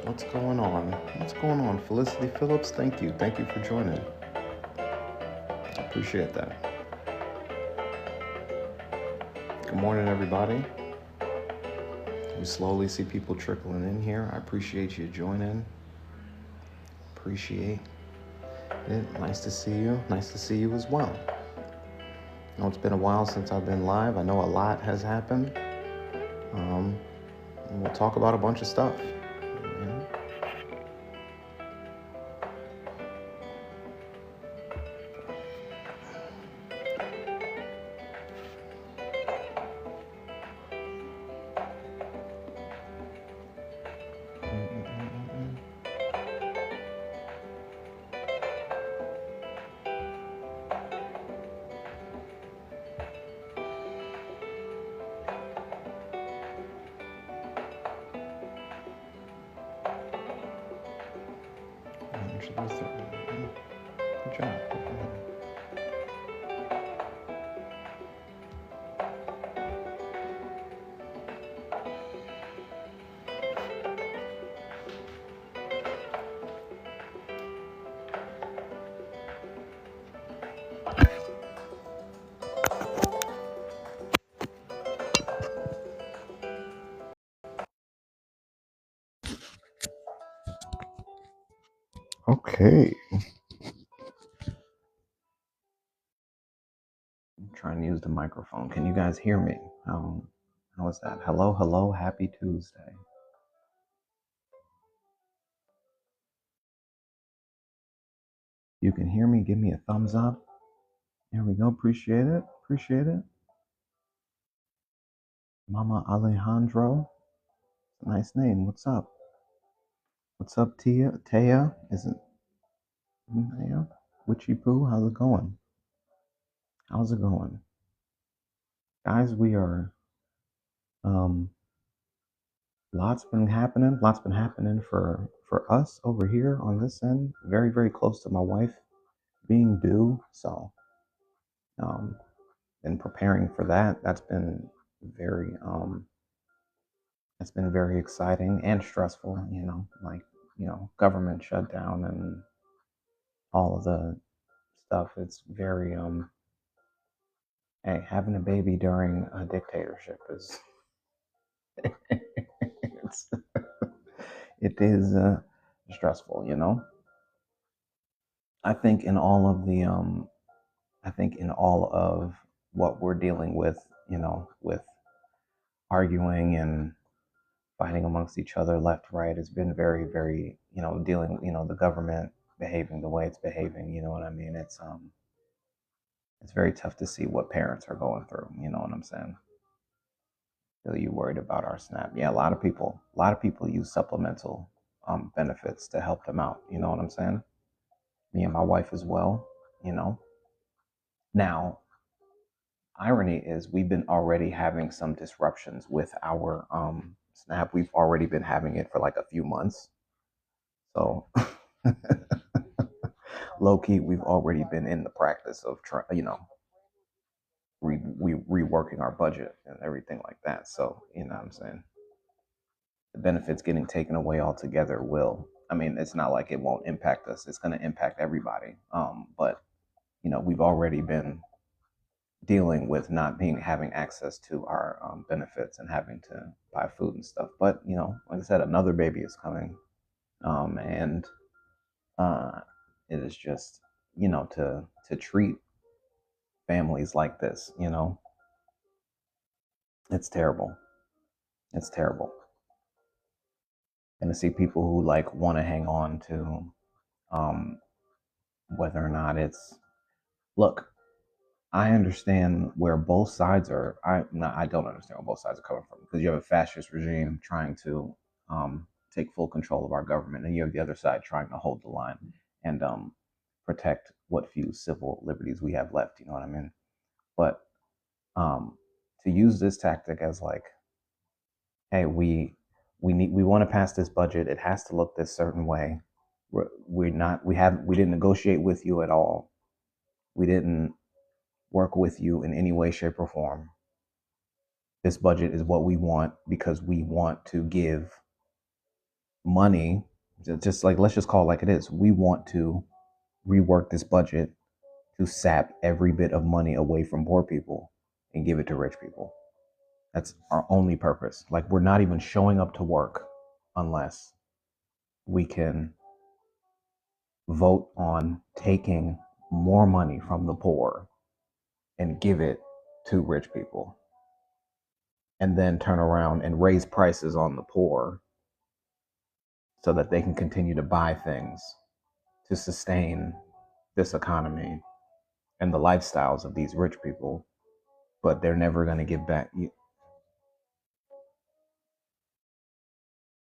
What's going on? What's going on? Felicity Phillips, thank you. Thank you for joining. I appreciate that. Good morning, everybody. We slowly see people trickling in here. I appreciate you joining. Appreciate it. Nice to see you. Nice to see you as well. I know it's been a while since I've been live. I know a lot has happened. And we'll talk about a bunch of stuff. Good job. Okay. I'm trying to use the microphone. Can you guys hear me? How is that? Hello, hello, happy Tuesday. You can hear me, give me a thumbs up. There we go. Appreciate it. Appreciate it. Mama Alejandro. Nice name. What's up? What's up, Tia? Taya? Is it Taya? Witchy Poo? How's it going? How's it going? Guys, we are lots been happening. Lots been happening for us over here on this end. Very, very close to my wife being due. So been preparing for that. Very that's been very exciting and stressful, government shutdown and all of the stuff. It's very hey, having a baby during a dictatorship is it's it is stressful. I think in all of the I think in all of what we're dealing with, with arguing and fighting amongst each other left, right, has been very, very, dealing, the government behaving the way it's behaving, you know what I mean? It's very tough to see what parents are going through, you know what I'm saying? Are you worried about our SNAP? Yeah, a lot of people use supplemental benefits to help them out, you know what I'm saying? Me and my wife as well, you know. Now, irony is we've been already having some disruptions with our SNAP. We've already been having it for like a few months. So low key, we've already been in the practice of reworking our budget and everything like that. So you know what I'm saying, the benefits getting taken away altogether will. I mean, it's not like it won't impact us. It's going to impact everybody. But we've already been dealing with not being having access to our benefits and having to buy food and stuff. But like I said, another baby is coming, and uh, it is just to treat families like this. It's terrible. It's terrible. And to see people who like want to hang on to um, whether or not it's look. I understand where both sides are. I don't understand where both sides are coming from because you have a fascist regime trying to take full control of our government, and you have the other side trying to hold the line and protect what few civil liberties we have left. You know what I mean? But to use this tactic as like, hey, we want to pass this budget. It has to look this certain way. We didn't negotiate with you at all. We didn't work with you in any way, shape, or form. This budget is what we want because we want to give money, just like, let's just call it like it is. We want to rework this budget to sap every bit of money away from poor people and give it to rich people. That's our only purpose. Like, we're not even showing up to work unless we can vote on taking more money from the poor and give it to rich people, and then turn around and raise prices on the poor so that they can continue to buy things to sustain this economy and the lifestyles of these rich people. But they're never going to give back.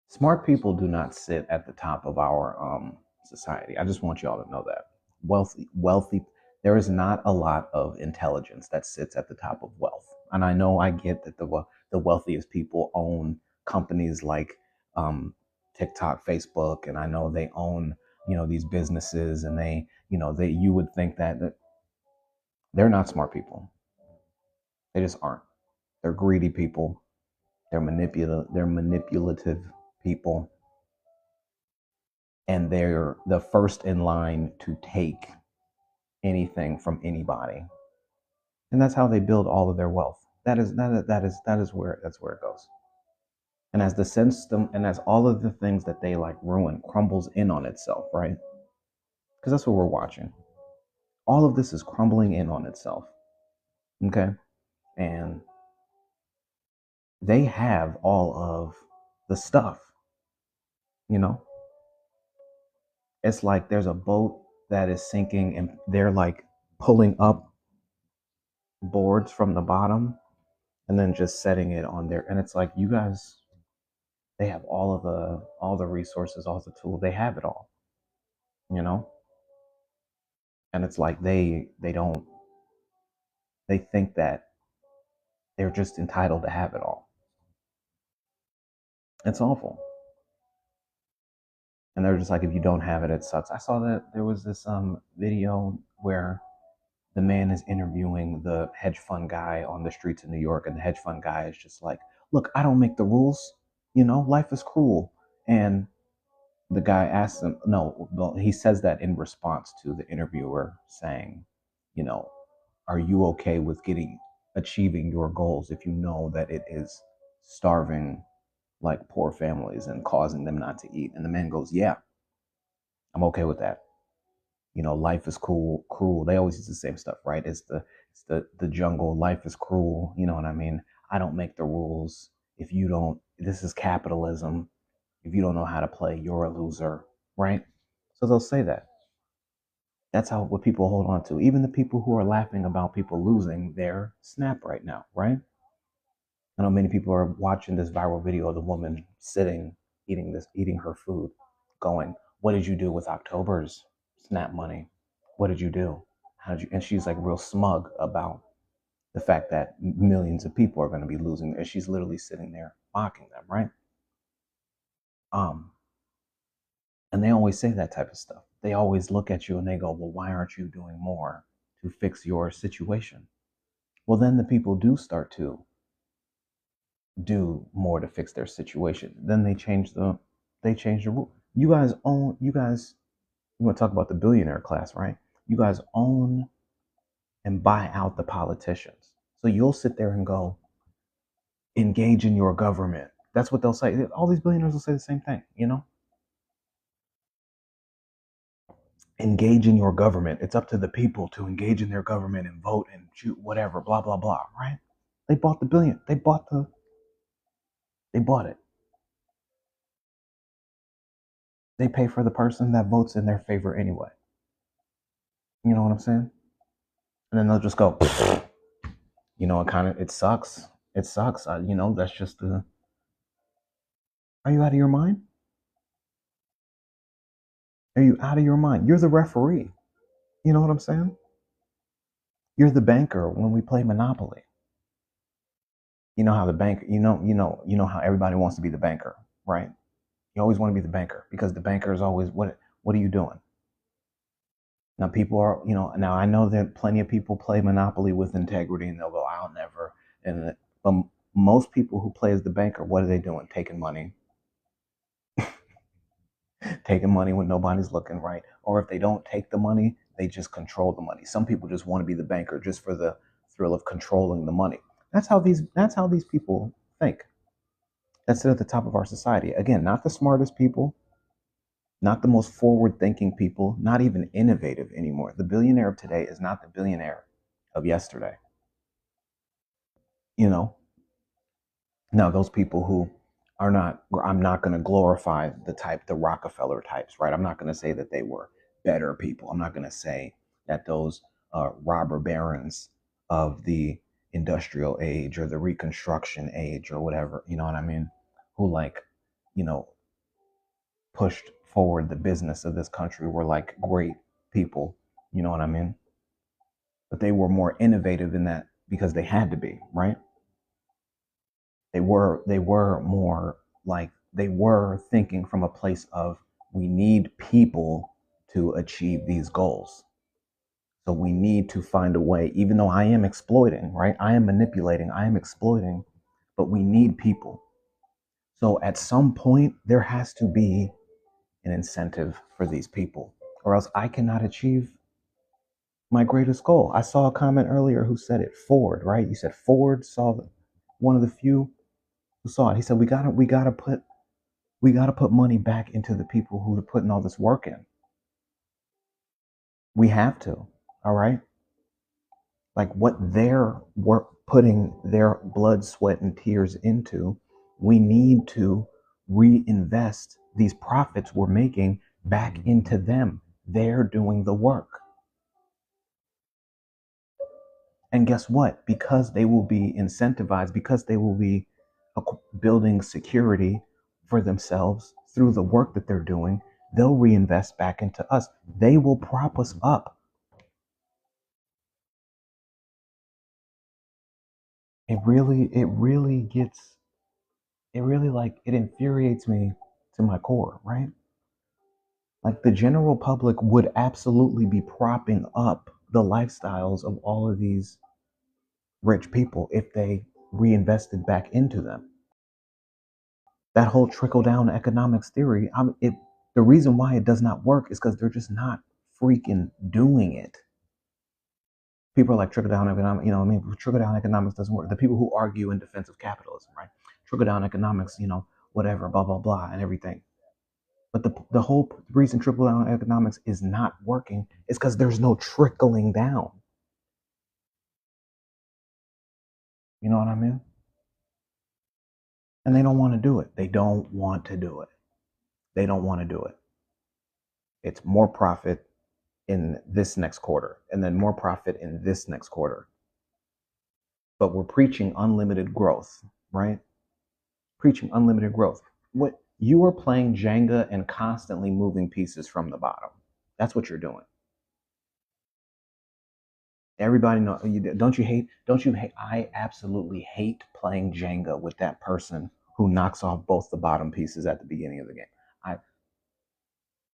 Smart people do not sit at the top of our society. I just want y'all to know that. Wealthy. There is not a lot of intelligence that sits at the top of wealth. And I know, I get that the wealthiest people own companies like TikTok, Facebook, and I know they own, these businesses, and they you would think that they're not smart people. They just aren't. They're greedy people. They're manipulative people, and they're the first in line to take anything from anybody. And that's how they build all of their wealth. That's where it goes. And as the system, and as all of the things that they like ruin crumbles in on itself, right? Because that's what we're watching. All of this is crumbling in on itself. Okay. And they have all of the stuff, you know? It's like there's a boat that is sinking, and they're like pulling up boards from the bottom and then just setting it on there. And it's like, you guys, they have all the resources, all the tools, they have it all, you know? And it's like they think that they're just entitled to have it all. It's awful. And they're just like, if you don't have it, it sucks. I saw that there was this video where the man is interviewing the hedge fund guy on the streets of New York, and the hedge fund guy is just like, look, I don't make the rules, life is cruel. And the guy asks him, no, well, he says that in response to the interviewer saying, you know, are you okay with achieving your goals if you know that it is starving like poor families and causing them not to eat? And the man goes, yeah, I'm okay with that. Life is cruel. They always use the same stuff, right? It's the jungle. Life is cruel. You know what I mean? I don't make the rules. If you don't, this is capitalism. If you don't know how to play, you're a loser, right? So they'll say that. That's what people hold on to. Even the people who are laughing about people losing their snap right now, right? I know many people are watching this viral video of the woman sitting, eating her food, going, "What did you do with October's SNAP money? What did you do? How did you?" And she's like real smug about the fact that millions of people are going to be losing. And she's literally sitting there mocking them, right? Um, and they always say that type of stuff. They always look at you and they go, "Well, why aren't you doing more to fix your situation?" Well, then the people do start to do more to fix their situation. Then they change the rule. You guys you want to talk about the billionaire class, right? You guys own and buy out the politicians. So you'll sit there and go, engage in your government. That's what they'll say. All these billionaires will say the same thing. Engage in your government. It's up to the people to engage in their government and vote and shoot whatever, blah blah blah, right? They bought the billion. They bought it. They pay for the person that votes in their favor anyway. You know what I'm saying? And then they'll just go, it sucks. It sucks. That's just the. Are you out of your mind? Are you out of your mind? You're the referee. You know what I'm saying? You're the banker when we play Monopoly. You know how the bank, how everybody wants to be the banker, right? You always want to be the banker because the banker is always, what are you doing? Now people are, now I know that plenty of people play Monopoly with integrity and they'll go, I'll never. But most people who play as the banker, what are they doing? Taking money. taking money when nobody's looking, right? Or if they don't take the money, they just control the money. Some people just want to be the banker just for the thrill of controlling the money. That's how these people think. That sit at the top of our society. Again, not the smartest people, not the most forward thinking people, not even innovative anymore. The billionaire of today is not the billionaire of yesterday. You know, now those people who are not, I'm not going to glorify the Rockefeller types, right? I'm not going to say that they were better people. I'm not going to say that those robber barons of the industrial age or the reconstruction age or whatever, you know what I mean? Who like, you know, pushed forward the business of this country were like great people, you know what I mean? But they were more innovative in that because they had to be, right? They were more like they were thinking from a place of we need people to achieve these goals. So we need to find a way, even though I am exploiting, right? I am manipulating, I am exploiting, but we need people. So at some point, there has to be an incentive for these people, or else I cannot achieve my greatest goal. I saw a comment earlier who said it. Ford, right? You said Ford saw one of the few who saw it. He said we gotta put money back into the people who are putting all this work in. We have to. All right. Like what they're work putting their blood, sweat, and tears into, we need to reinvest these profits we're making back into them. They're doing the work. And guess what? Because they will be incentivized, because they will be building security for themselves through the work that they're doing, they'll reinvest back into us. They will prop us up. It really infuriates me to my core, right? Like the general public would absolutely be propping up the lifestyles of all of these rich people if they reinvested back into them. That whole trickle down economics theory, the reason why it does not work is because they're just not freaking doing it. People are like trickle down economics, trickle down economics doesn't work. The people who argue in defense of capitalism, right? Trickle down economics, whatever, blah, blah, blah, and everything. But the whole reason trickle down economics is not working is because there's no trickling down. You know what I mean? And they don't want to do it. They don't want to do it. They don't want to do it. It's more profit in this next quarter and then more profit in this next quarter. But we're preaching unlimited growth, right? Preaching unlimited growth. What you are playing Jenga and constantly moving pieces from the bottom. That's what you're doing. Everybody know. Don't you hate? I absolutely hate playing Jenga with that person who knocks off both the bottom pieces at the beginning of the game. I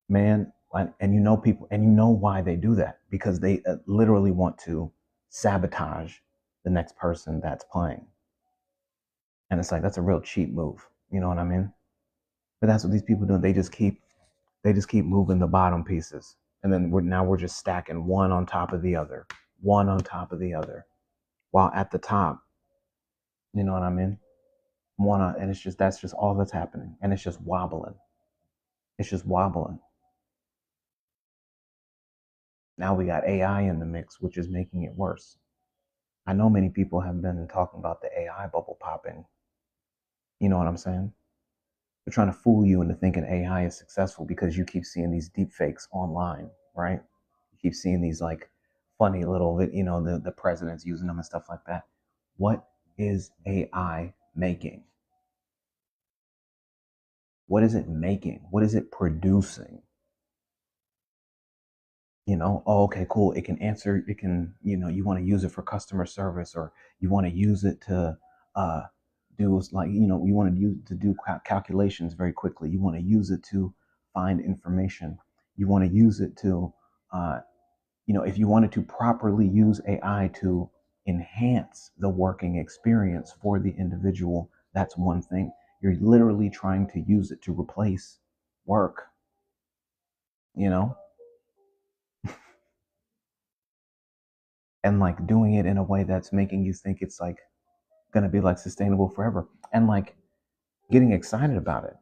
Man, and you know people, and you know why they do that, because they literally want to sabotage the next person that's playing. And it's like that's a real cheap move. You know what I mean? But that's what these people do. They just keep moving the bottom pieces, and then we're just stacking one on top of the other, one on top of the other, while at the top, you know what I mean? And it's just that's just all that's happening, and it's just wobbling. It's just wobbling. Now we got AI in the mix, which is making it worse. I know many people have been talking about the AI bubble popping. You know what I'm saying? They're trying to fool you into thinking AI is successful because you keep seeing these deep fakes online, right? You keep seeing these like funny little, the president's using them and stuff like that. What is AI making? What is it making? What is it producing? Oh, okay, cool. It can answer, you want to use it for customer service, or you want to use it to uh, do like, you want to use it to do calculations very quickly. You want to use it to find information. You want to use it to, if you wanted to properly use AI to enhance the working experience for the individual, that's one thing. You're literally trying to use it to replace work. you know, and like doing it in a way that's making you think it's like going to be like sustainable forever, and like getting excited about it.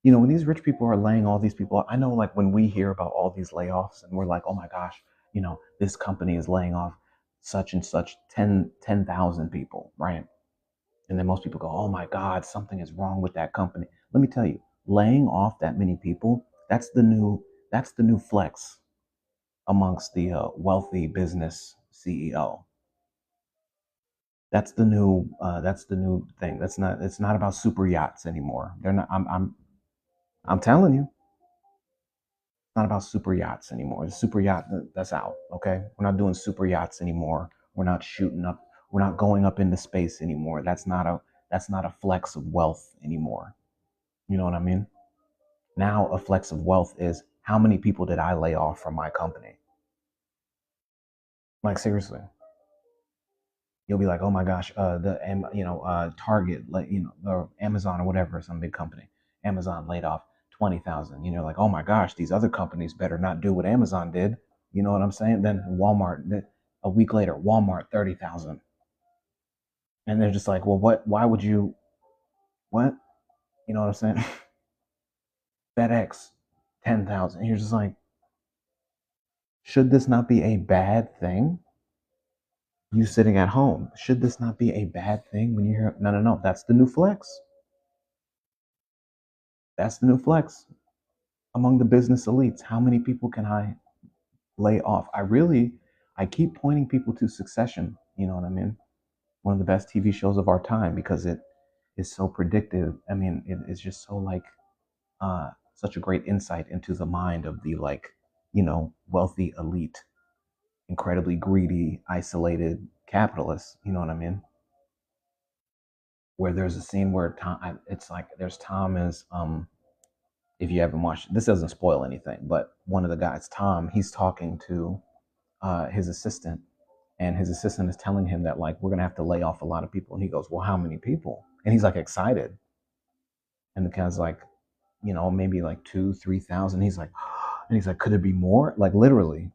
You know, when these rich people are laying all these people, I know like when we hear about all these layoffs and we're like, oh my gosh, you know, this company is laying off such and such 10,000 people, right? And then most people go, oh my God, something is wrong with that company. Let me tell you, laying off that many people, that's the new flex amongst the wealthy business CEO. That's the new thing. It's not about super yachts anymore. They're not. I'm telling you, it's not about super yachts anymore. The super yacht, that's out. Okay, we're not doing super yachts anymore. We're not shooting up. We're not going up into space anymore. That's not a flex of wealth anymore. You know what I mean? Now a flex of wealth is how many people did I lay off from my company? Like seriously, you'll be like, oh my gosh, Target, like or Amazon or whatever, some big company, Amazon laid off 20,000. You know, like, oh my gosh, these other companies better not do what Amazon did. You know what I'm saying? Then Walmart, a week later, Walmart 30,000, and they're just like, well, what? Why would you? What? You know what I'm saying? FedEx 10,000. You're just like, should this not be a bad thing? You sitting at home, should this not be a bad thing when you hear? No, no, no. That's the new flex. That's the new flex among the business elites. How many people can I lay off? I keep pointing people to Succession. You know what I mean? One of the best TV shows of our time because it is so predictive. I mean, it's just so like such a great insight into the mind of the like, wealthy elite, incredibly greedy, isolated capitalists. You know what I mean? Where there's a scene where Tom, it's like there's Tom is if you haven't watched, this doesn't spoil anything, but one of the guys, Tom, he's talking to his assistant, and his assistant is telling him that like we're gonna have to lay off a lot of people, and he goes, "Well, how many people?" And he's like excited, and the guy's like, maybe like 2, 3 thousand. He's like, and he's like, "Could it be more?" Like literally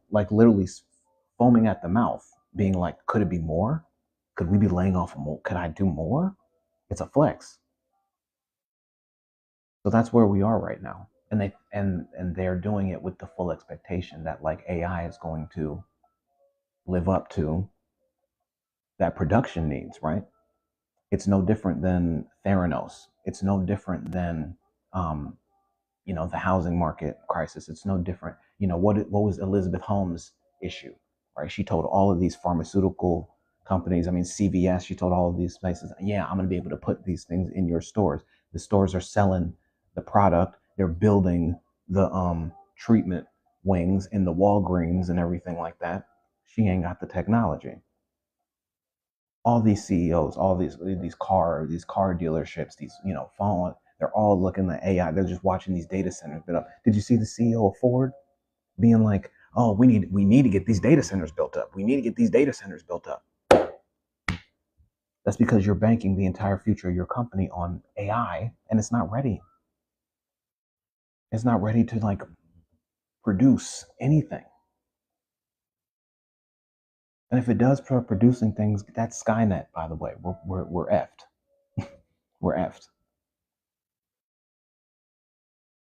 foaming at the mouth, being like, "Could it be more? Could we be laying off more? Could I do more?" It's a flex. So that's where we are right now. And they're doing it with the full expectation that like AI is going to live up to that production needs, right? It's no different than Theranos. It's no different than um, the housing market crisis. It's no different. What was Elizabeth Holmes' issue, right? She told all of these pharmaceutical companies, I mean CVS, she told all of these places, yeah, I'm going to be able to put these things in your stores. The stores are selling the product. They're building the treatment wings in the Walgreens and everything like that. She ain't got the technology. All these CEOs, all these car dealerships, these phone, they're all looking at AI. They're just watching these data centers build up. Did you see the CEO of Ford being like, "Oh, we need to get these data centers built up. We need to get these data centers built up." That's because you're banking the entire future of your company on AI, and it's not ready. It's not ready to like produce anything. And if it does start producing things, that's Skynet, by the way. We're effed. We're effed.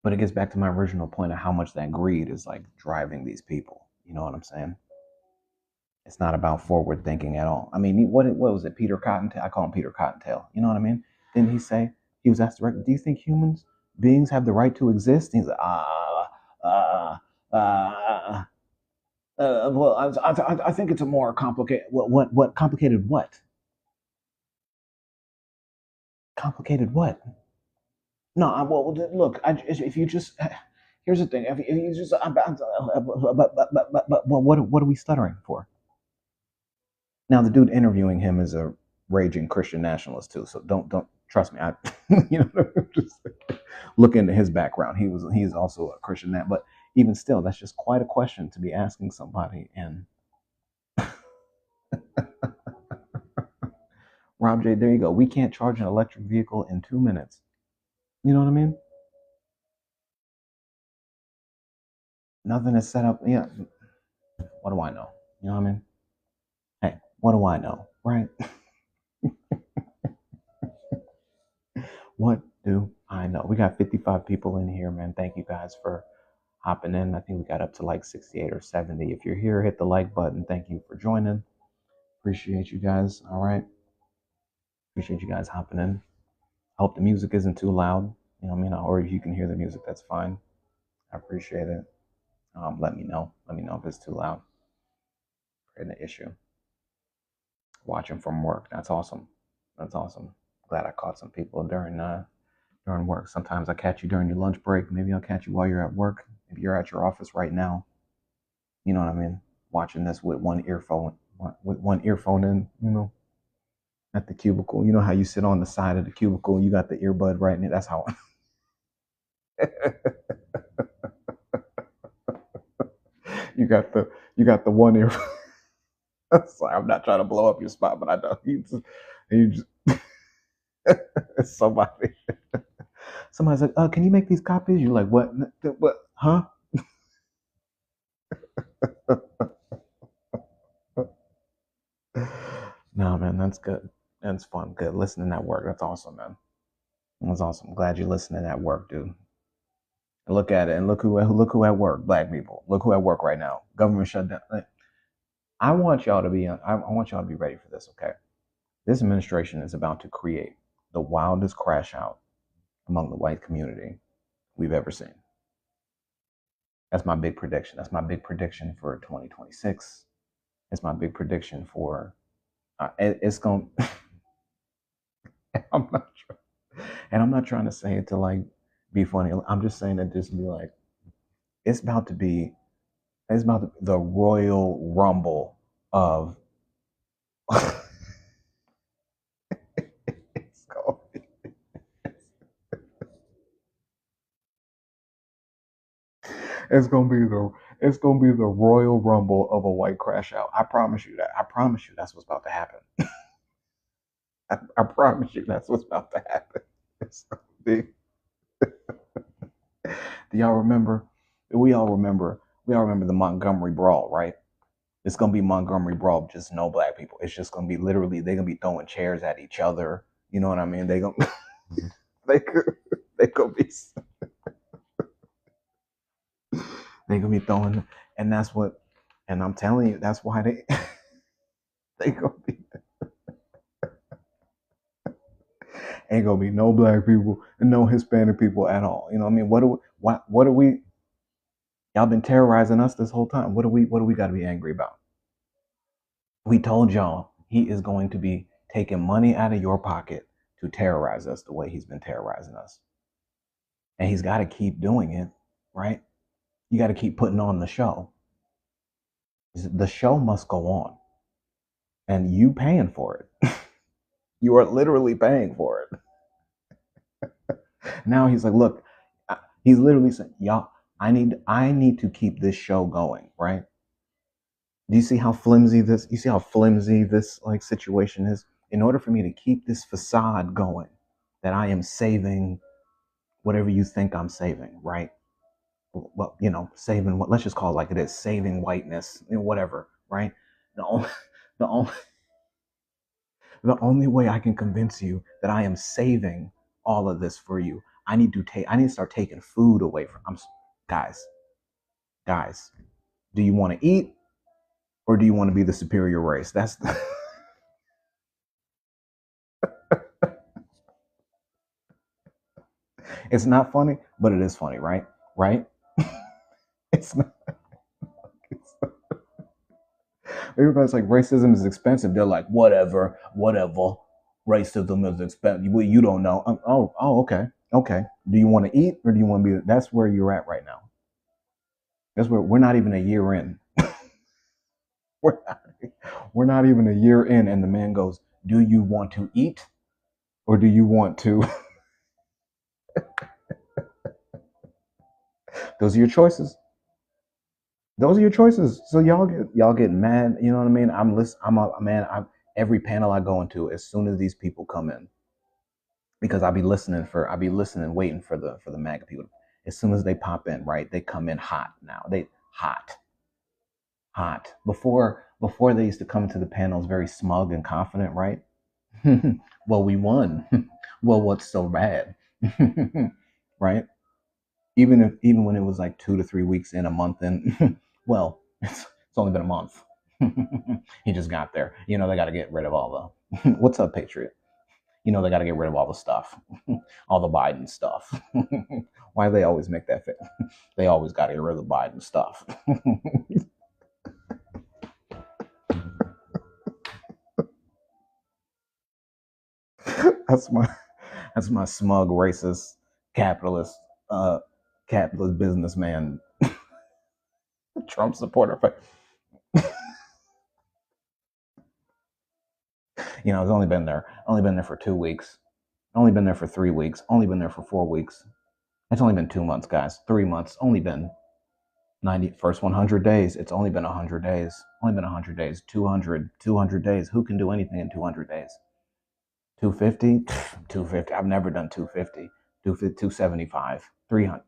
But it gets back to my original point of how much that greed is like driving these people. You know what I'm saying? It's not about forward thinking at all. I mean, what was it? Peter Cottontail. I call him Peter Cottontail. You know what I mean? Didn't he say he was asked directly, "Do you think humans beings have the right to exist?" And he's like, well, I think it's a more complicated. What complicated? What complicated? What? No, well, look. If you just here's the thing. If you just, but what are we stuttering for? Now, the dude interviewing him is a raging Christian nationalist too. So don't trust me. I just look into his background. He's also a Christian man, but even still, that's just quite a question to be asking somebody. And Rob J, there you go. We can't charge an electric vehicle in 2 minutes. You know what I mean? Nothing is set up. Yeah, what do I know? You know what I mean? Hey, what do I know? Right? What do I know? We got 55 people in here, man. Thank you guys for hopping in. I think we got up to like 68 or 70. If you're here, hit the like button. Thank you for joining. Appreciate you guys. All right. Appreciate you guys hopping in. Hope the music isn't too loud. You know what I mean? Or if you can hear the music, that's fine. I appreciate it. Let me know. Let me know if it's too loud. An issue. Watching from work. That's awesome. That's awesome. Glad I caught some people during work. Sometimes I catch you during your lunch break. Maybe I'll catch you while you're at work. If you're at your office right now, you know what I mean? Watching this with one earphone in, at the cubicle. You know how you sit on the side of the cubicle, you got the earbud right in it. That's how you got the one ear. Sorry, I'm not trying to blow up your spot, but I know you just somebody somebody's like, can you make these copies? You're like, what? What? Huh? No, man, that's good. That's fun. Good listening at work. That's awesome, man. That's awesome. Glad you're listening at work, dude. Look at it and look who at work. Black people. Look who at work right now. Government shutdown. I want y'all to be. I want y'all to be ready for this. Okay, this administration is about to create the wildest crash out among the white community we've ever seen. That's my big prediction. That's my big prediction for 2026. It's my big prediction for. It's going. I'm not. And I'm not trying to say it to like be funny. I'm just saying it just to be like, it's about to be. It's about to be the Royal Rumble of. It's going to be. It's gonna be the Royal Rumble of a white crash out. I promise you that. I promise you that's what's about to happen. I promise you that's what's about to happen. It's gonna be, do y'all remember? We all remember. We all remember the Montgomery Brawl, right? It's gonna be Montgomery Brawl, just no black people. It's just gonna be literally they're gonna be throwing chairs at each other. You know what I mean? They gonna they could they gonna be they gonna be throwing, and that's what. And I'm telling you, that's why they gonna be ain't gonna be no black people and no Hispanic people at all. You know what I mean? What are we? Y'all been terrorizing us this whole time. What do we got to be angry about? We told y'all he is going to be taking money out of your pocket to terrorize us the way he's been terrorizing us. And he's got to keep doing it, right? You got to keep putting on the show. The show must go on. And you paying for it. You are literally paying for it. Now he's like, look, he's literally saying, y'all, I need to keep this show going, right? Do you see how flimsy this? You see how flimsy this like situation is? In order for me to keep this facade going, that I am saving whatever you think I'm saving, right? Well, saving what? Let's just call it like it is, saving whiteness, whatever, right? The only, the only, the only way I can convince you that I am saving all of this for you, I need to start taking food away from. Guys. Do you want to eat? Or do you want to be the superior race? That's it's not funny, but it is funny, right? Right? It's not. It's not. Everybody's like racism is expensive. They're like whatever. Racism is expensive. Well, you don't know. Okay, okay. Do you want to eat or do you want to be? That's where you're at right now. That's where we're not even a year in. we're not, we're not even a year in, and the man goes, "Do you want to eat or do you want to?" Those are your choices. Those are your choices. So y'all get mad. You know what I mean? I'm a man. Every panel I go into, as soon as these people come in, because I'll be listening, waiting for the MAGA people. As soon as they pop in, right? They come in hot now. hot, hot. Before they used to come to the panels very smug and confident, right? Well, we won. Well, what's so bad? Right? Even when it was like 2 to 3 weeks in, a month in, well, it's only been a month. He just got there. They got to get rid of all the what's up, Patriot? They got to get rid of all the stuff, all the Biden stuff. Why do they always make that fit? They always got to get rid of the Biden stuff. that's my that's my smug racist capitalist uh capitalist businessman Trump supporter. It's only been there for 2 weeks, only been there for 3 weeks, only been there for 4 weeks. It's only been 2 months, guys. 3 months, only been 90 first 100 days. It's only been 100 days, only been 100 days. 200 days. Who can do anything in 200 days? 250. 250. I've never done 250. 275. 300.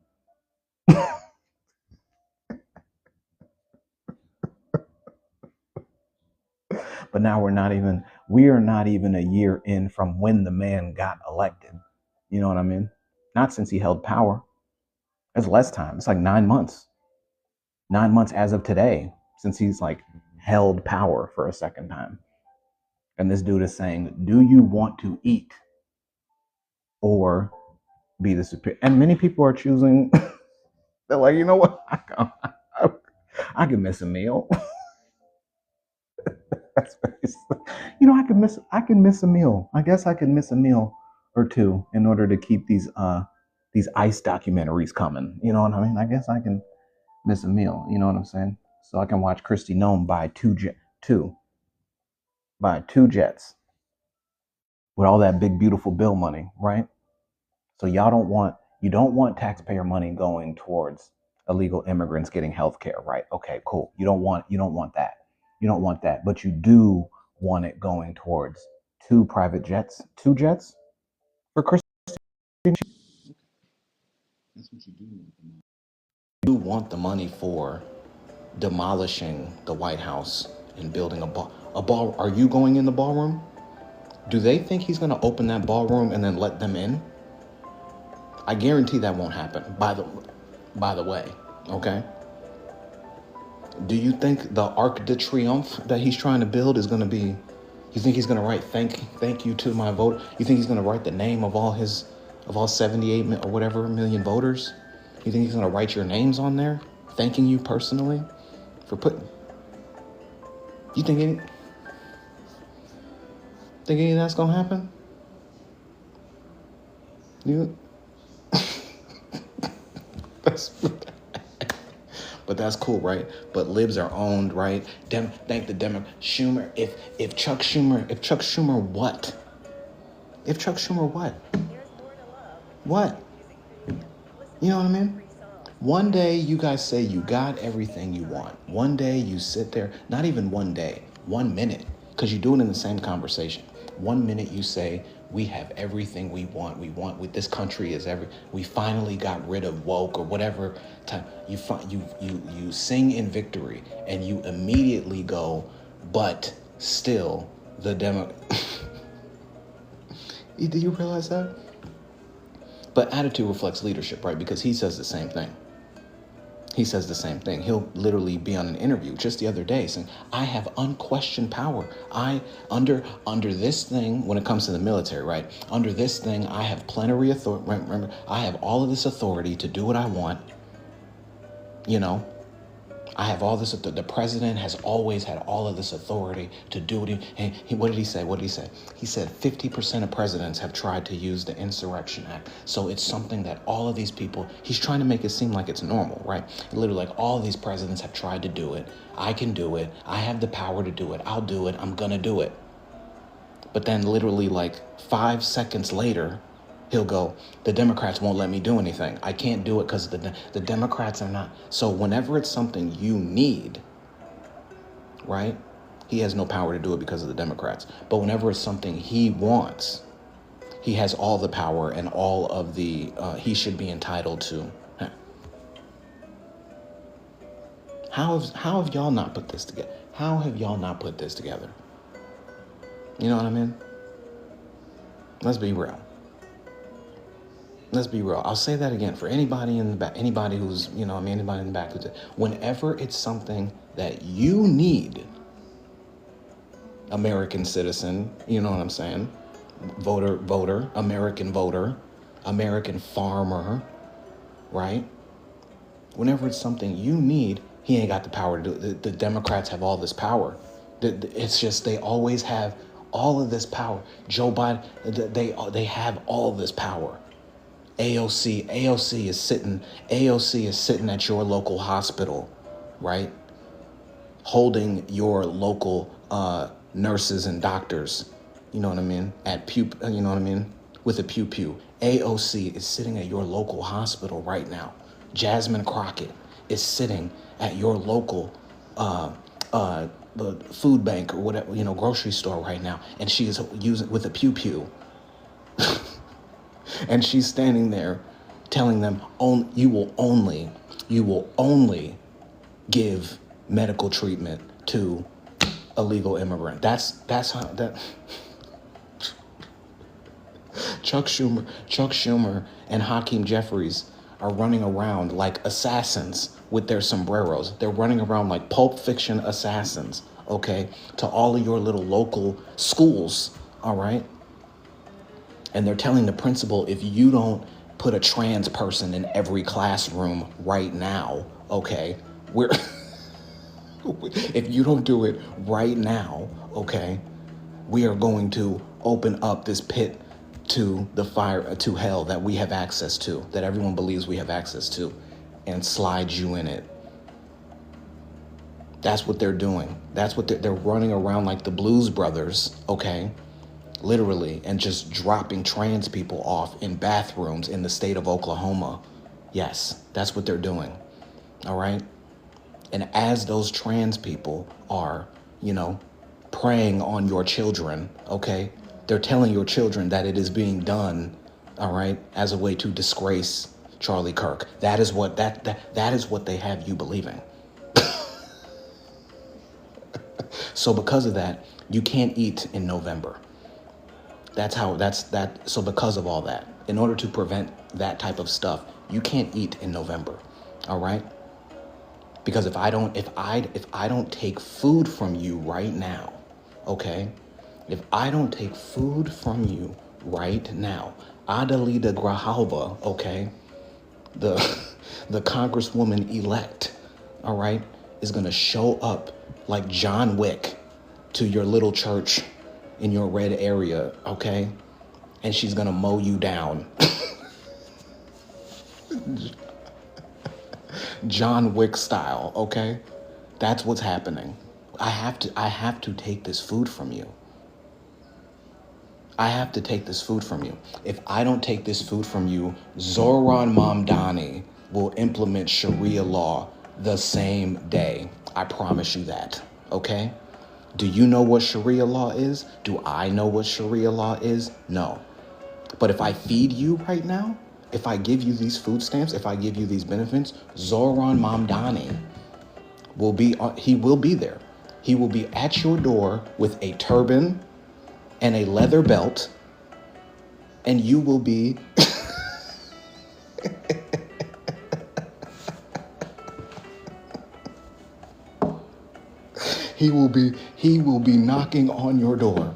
But now we are not even a year in from when the man got elected. You know what I mean? Not since he held power. It's less time. It's like 9 months. 9 months as of today, since he's like held power for a second time. And this dude is saying, do you want to eat or be the superior? And many people are choosing, they're like, you know what? I can miss a meal. I can miss a meal. I guess I can miss a meal or two in order to keep these ICE documentaries coming. You know what I mean? I guess I can miss a meal. You know what I'm saying? So I can watch Kristi Noem buy two jets with all that big beautiful bill money, right? So you don't want taxpayer money going towards illegal immigrants getting health care, right? Okay, cool. You don't want that. You don't want that, but you do want it going towards two jets for Christian. That's what you do want the money. You want the money for demolishing the White House and building a ball. Are you going in the ballroom? Do they think he's going to open that ballroom and then let them in? I guarantee that won't happen. By the way, okay? Do you think the Arc de Triomphe that he's trying to build is going to be? You think he's going to write thank you to my vote? You think he's going to write the name of all 78 or whatever million voters? You think he's going to write your names on there, thanking you personally for putting? You think any of that's going to happen? But that's cool, right? But libs are owned, right? Thank the Schumer. If Chuck Schumer what? If Chuck Schumer what? What? You know what I mean? One day you guys say you got everything you want. One day you sit there, not even one day, 1 minute, because you do it in the same conversation. 1 minute you say, we have everything we want. With this country we finally got rid of woke or whatever time. You sing in victory and you immediately go, but still the demo. Do you realize that? But attitude reflects leadership, right? Because he says the same thing. He'll literally be on an interview just the other day saying, I have unquestioned power. Under this thing, when it comes to the military, right? Under this thing, I have plenary authority. Remember, I have all of this authority to do what I want. I have all this. The president has always had all of this authority to do what what did he say? He said 50% of presidents have tried to use the Insurrection Act. So it's something that all of these people, he's trying to make it seem like it's normal, right? Literally, like all of these presidents have tried to do it. I can do it. I have the power to do it. I'll do it. I'm going to do it. But then literally like 5 seconds later, he'll go, the Democrats won't let me do anything. I can't do it because the Democrats are not. So whenever it's something you need, right, he has no power to do it because of the Democrats. But whenever it's something he wants, he has all the power and all of the, he should be entitled to. How have y'all not put this together? How have y'all not put this together? You know what I mean? Let's be real. Let's be real. I'll say that again for anybody in the back, anybody who's, anybody in the back. Whenever it's something that you need, American citizen, you know what I'm saying? Voter, American farmer, right? Whenever it's something you need, he ain't got the power to do it. The Democrats have all this power. It's just they always have all of this power. Joe Biden, they have all this power. AOC is sitting at your local hospital, right? Holding your local nurses and doctors, you know what I mean? You know what I mean? With a pew pew. AOC is sitting at your local hospital right now. Jasmine Crockett is sitting at your local the food bank or whatever, grocery store right now, and she is using with a pew pew. And she's standing there telling them, you will only give medical treatment to illegal immigrant. That's how that Chuck Schumer and Hakeem Jeffries are running around like assassins with their sombreros. They're running around like Pulp Fiction assassins, okay, to all of your little local schools, all right? And they're telling the principal, if you don't put a trans person in every classroom right now, okay, if you don't do it right now, okay, we are going to open up this pit to the fire, to hell that we have access to, that everyone believes we have access to, and slide you in it. That's what they're doing. That's what they're running around like the Blues Brothers, okay, literally, and just dropping trans people off in bathrooms in the state of Oklahoma. Yes, that's what they're doing, all right? And as those trans people are, preying on your children, okay, they're telling your children that it is being done, all right, as a way to disgrace Charlie Kirk. That is what that is what they have you believing. So because of that, you can't eat in November. So because of all that, in order to prevent that type of stuff, you can't eat in November. All right? Because if I don't take food from you right now, okay? If I don't take food from you right now, Adalida Grijalva, okay, the congresswoman elect, all right, is going to show up like John Wick to your little church in your red area, okay? And she's gonna mow you down. John Wick style, okay? That's what's happening. I have to take this food from you. I have to take this food from you. If I don't take this food from you, Zohran Mamdani will implement Sharia law the same day. I promise you that, okay? Do you know what Sharia law is? Do I know what Sharia law is? No. But if I feed you right now, if I give you these food stamps, if I give you these benefits, Zohran Mamdani will be there. He will be at your door with a turban and a leather belt, and you will be He will be knocking on your door.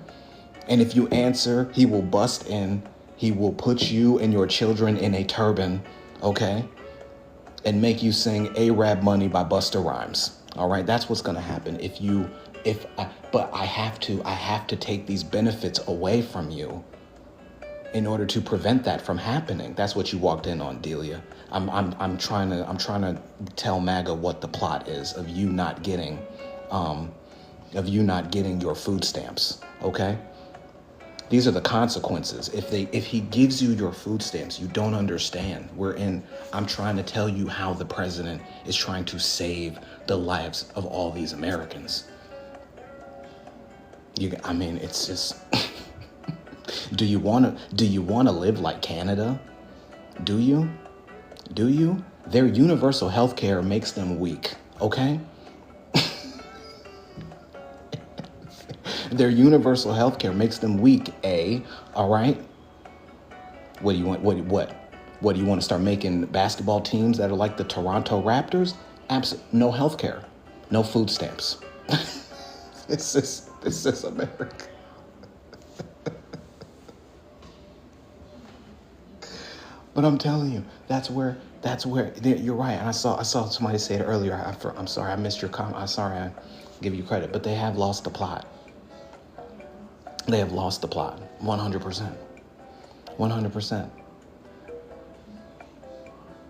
And if you answer, he will bust in. He will put you and your children in a turban, okay? And make you sing Arab Money by Busta Rhymes. All right, that's what's gonna happen but I have to take these benefits away from you in order to prevent that from happening. That's what you walked in on, Delia. I'm trying to tell MAGA what the plot is of you not getting your food stamps, okay? These are the consequences. If he gives you your food stamps, you don't understand. I'm trying to tell you how the president is trying to save the lives of all these Americans. It's just, do you want to live like Canada? Do you? Their universal health care makes them weak. Okay? Their universal health care makes them weak, all right? What do you want? What do you want to start making basketball teams that are like the Toronto Raptors? No health care, no food stamps. This is America. But I'm telling you, that's where you're right. And I saw somebody say it earlier. I'm sorry, I missed your comment. I'm sorry, I give you credit, but they have lost the plot. They have lost the plot, 100%, 100%.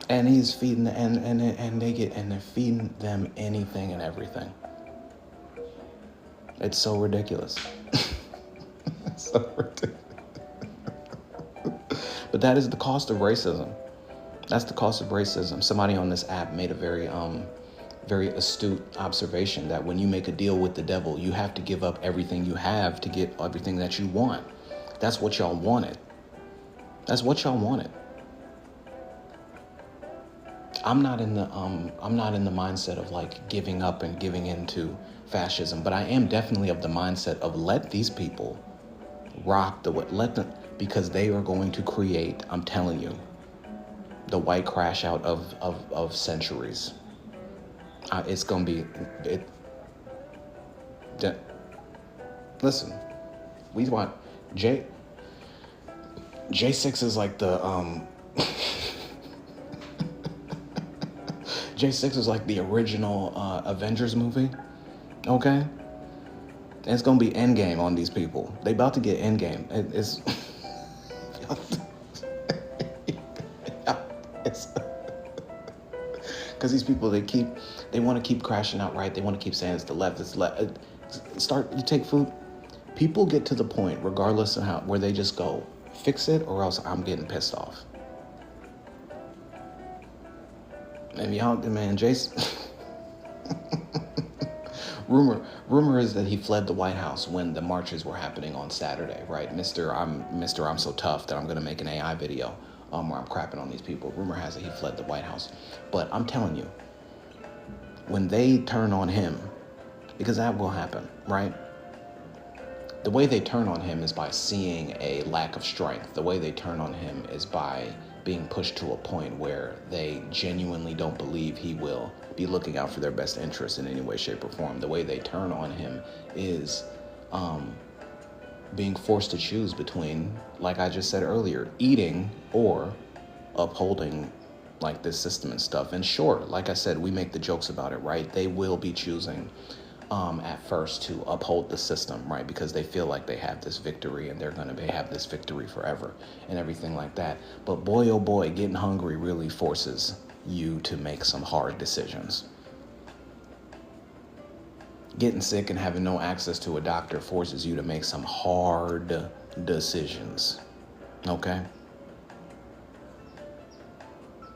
And he's feeding and they're feeding them anything and everything. It's so ridiculous. It's so ridiculous. But that is the cost of racism. That's the cost of racism. Somebody on this app made a very astute observation that when you make a deal with the devil, you have to give up everything you have to get everything that you want. That's what y'all wanted. That's what y'all wanted. I'm not in the mindset of like giving up and giving into fascism, but I am definitely of the mindset of let these people rock let them, because they are going to create, I'm telling you, the white crash out of centuries. It's going to be listen, we want J6 is like the J6 is like the original Avengers movie. Okay? And it's gonna be Endgame on these people. They about to get Endgame. It's because these people they want to keep crashing out, right? They want to keep saying it's the left, it's left. You take food. People get to the point, regardless of where they just go, fix it or else I'm getting pissed off. And y'all, man, Jason. Rumor is that he fled the White House when the marches were happening on Saturday, right? I'm so tough that I'm gonna make an AI video where I'm crapping on these people. Rumor has it he fled the White House. But I'm telling you, when they turn on him, because that will happen, right? The way they turn on him is by seeing a lack of strength. The way they turn on him is by being pushed to a point where they genuinely don't believe he will be looking out for their best interests in any way, shape, or form. The way they turn on him is being forced to choose between, like I just said earlier, eating or upholding like this system and stuff. And sure, like I said, we make the jokes about it, right? They will be choosing at first to uphold the system, right? Because they feel like they have this victory and they're going to have this victory forever and everything like that. But boy, oh boy, getting hungry really forces you to make some hard decisions. Getting sick and having no access to a doctor forces you to make some hard decisions, okay?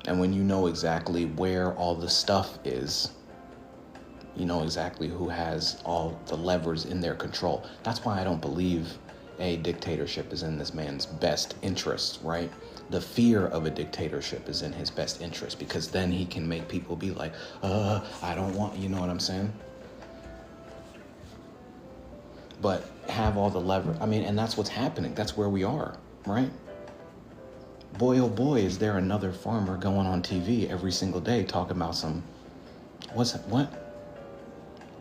And when you know exactly where all the stuff is, you know exactly who has all the levers in their control. That's why I don't believe a dictatorship is in this man's best interest, right? The fear of a dictatorship is in his best interest because then he can make people be like, I don't want, you know what I'm saying? But have all the lever. I mean, and that's what's happening. That's where we are, right? Boy, oh boy, is there another farmer going on TV every single day talking about what?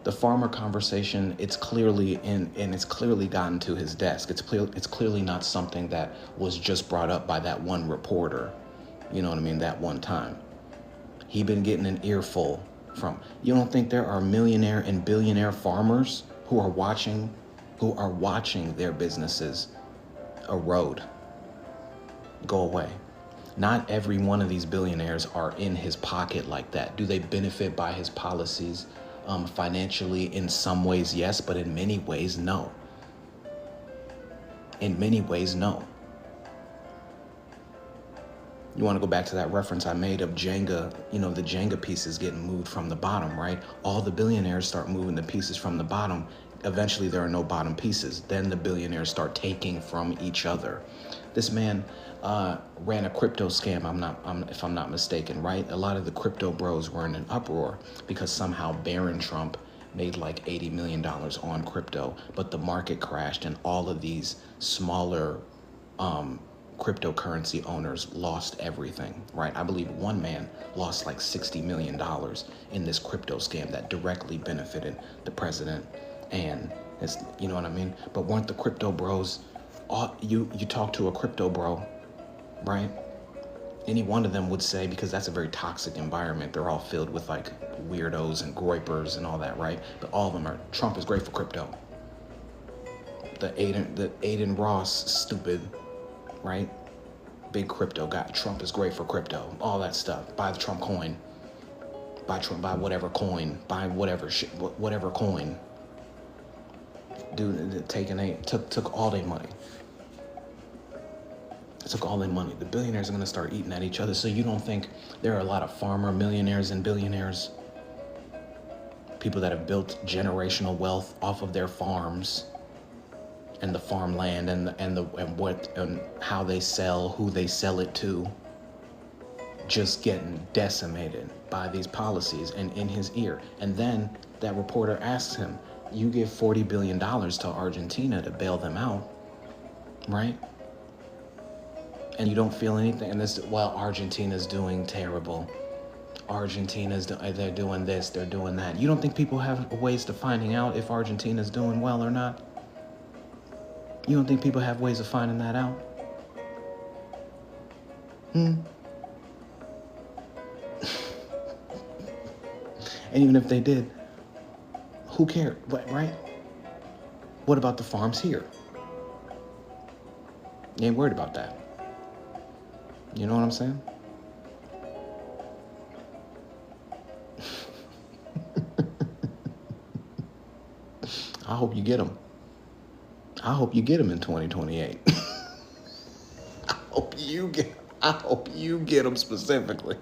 The farmer conversation, it's clearly it's clearly gotten to his desk. It's clearly not something that was just brought up by that one reporter, you know what I mean, that one time. He been getting an earful from. You don't think there are millionaire and billionaire farmers who are watching their businesses erode, go away? Not every one of these billionaires are in his pocket like that. Do they benefit by his policies? Financially, in some ways, yes, but in many ways, no. In many ways, no. You want to go back to that reference I made of Jenga, the Jenga pieces getting moved from the bottom, right? All the billionaires start moving the pieces from the bottom. Eventually, there are no bottom pieces. Then the billionaires start taking from each other. This man ran a crypto scam. If I'm not mistaken, right? A lot of the crypto bros were in an uproar because somehow Barron Trump made like $80 million on crypto, but the market crashed and all of these smaller cryptocurrency owners lost everything, right? I believe one man lost like $60 million in this crypto scam that directly benefited the president and his, you know what I mean? But weren't the crypto bros, you talk to a crypto bro, right? Any one of them would say, because that's a very toxic environment, they're all filled with like weirdos and groypers and all that, right? But all of them are, Trump is great for crypto. The Aiden Ross, stupid, right? Big crypto guy. Trump is great for crypto. All that stuff. Buy the Trump coin. Buy whatever coin. Buy whatever shit. Whatever coin. Dude, took all their money. Took all their money. The billionaires are gonna start eating at each other. So you don't think there are a lot of farmer millionaires and billionaires? People that have built generational wealth off of their farms and the farmland and how they sell, who they sell it to, just getting decimated by these policies and in his ear. And then that reporter asks him, you give $40 billion to Argentina to bail them out, right? And you don't feel anything. And this, well, Argentina's doing terrible. They're doing this, they're doing that. You don't think people have ways to finding out if Argentina's doing well or not? You don't think people have ways of finding that out? And even if they did, who cared, right? What about the farms here? You ain't worried about that. You know what I'm saying? I hope you get them. I hope you get them in 2028. I hope you get them specifically.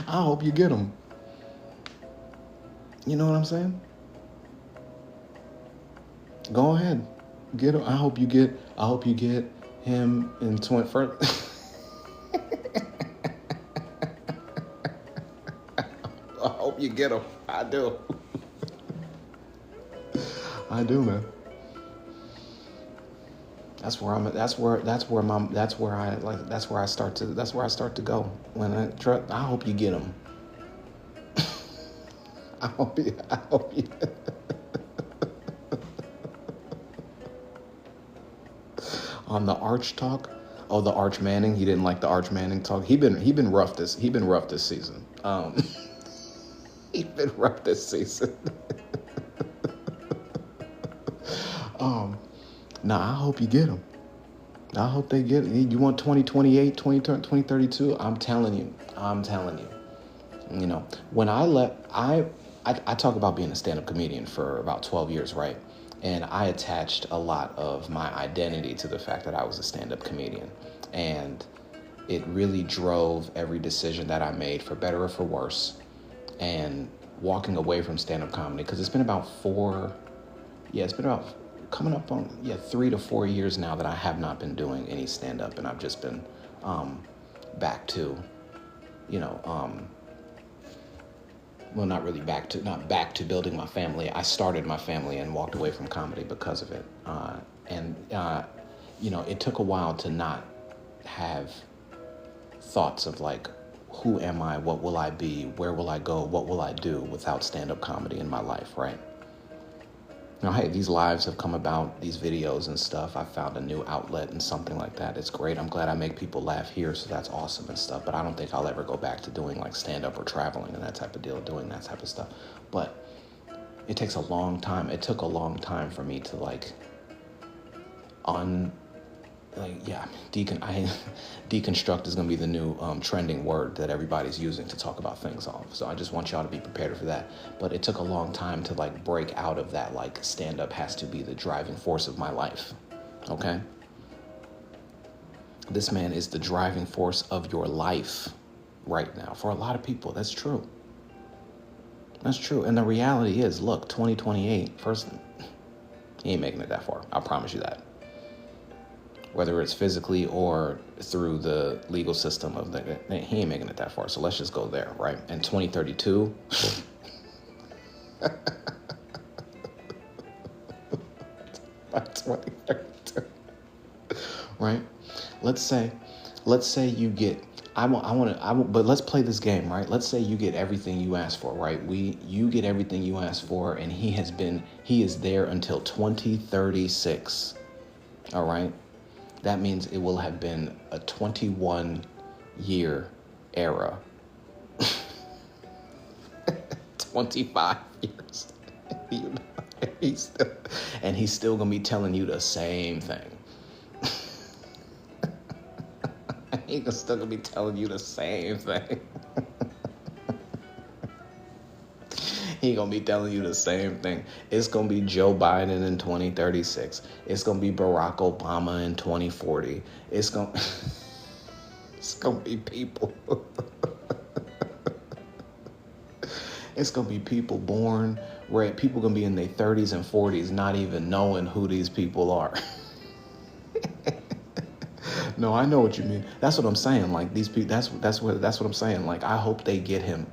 I hope you get them. You know what I'm saying? Go ahead, get him. I hope you get him in 21st. I hope you get him. I do. I do, man. That's where I start to go. When I hope you get them. I hope you. On the Arch talk, the Arch Manning. He didn't like the Arch Manning talk. He been rough this season. He been rough this season. I hope you get them. I hope they get it. You want 2028, 2032? I'm telling you. You know, when I talk about being a stand-up comedian for about 12 years, right? And I attached a lot of my identity to the fact that I was a stand-up comedian. And it really drove every decision that I made, for better or for worse. And walking away from stand-up comedy, because it's been about coming up on 3 to 4 years now that I have not been doing any stand-up, and I've just been back to, well, not back to building my family. I started my family and walked away from comedy because of it. It took a while to not have thoughts of like, who am I? What will I be? Where will I go? What will I do without stand-up comedy in my life, right? Now, hey, these lives have come about, these videos and stuff. I found a new outlet and something like that. It's great. I'm glad I make people laugh here, so that's awesome and stuff. But I don't think I'll ever go back to doing like stand-up or traveling and that type of deal, doing that type of stuff. But it takes a long time. It took a long time for me to deconstruct is going to be the new trending word that everybody's using to talk about things off. So I just want y'all to be prepared for that. But it took a long time to break out of that, stand-up has to be the driving force of my life. Okay? This man is the driving force of your life right now. For a lot of people, that's true. That's true. And the reality is, look, 2028, first, he ain't making it that far. I promise you that. Whether it's physically or through the legal system of the, he ain't making it that far. So let's just go there, right? In 2032, 2032, right? Let's say you get. But let's play this game, right? Let's say you get everything you asked for, right? You get everything you asked for, and he is there until 2036. All right. That means it will have been a 21-year era. 25 years. You know, he's still gonna be telling you the same thing. He's still gonna be telling you the same thing. He gonna be telling you the same thing. It's gonna be Joe Biden in 2036. It's gonna be Barack Obama in 2040. It's gonna be people. It's gonna be people born where people gonna be in their 30s and 40s, not even knowing who these people are. No, I know what you mean. That's what I'm saying. Like these people. That's what I'm saying. Like I hope they get him.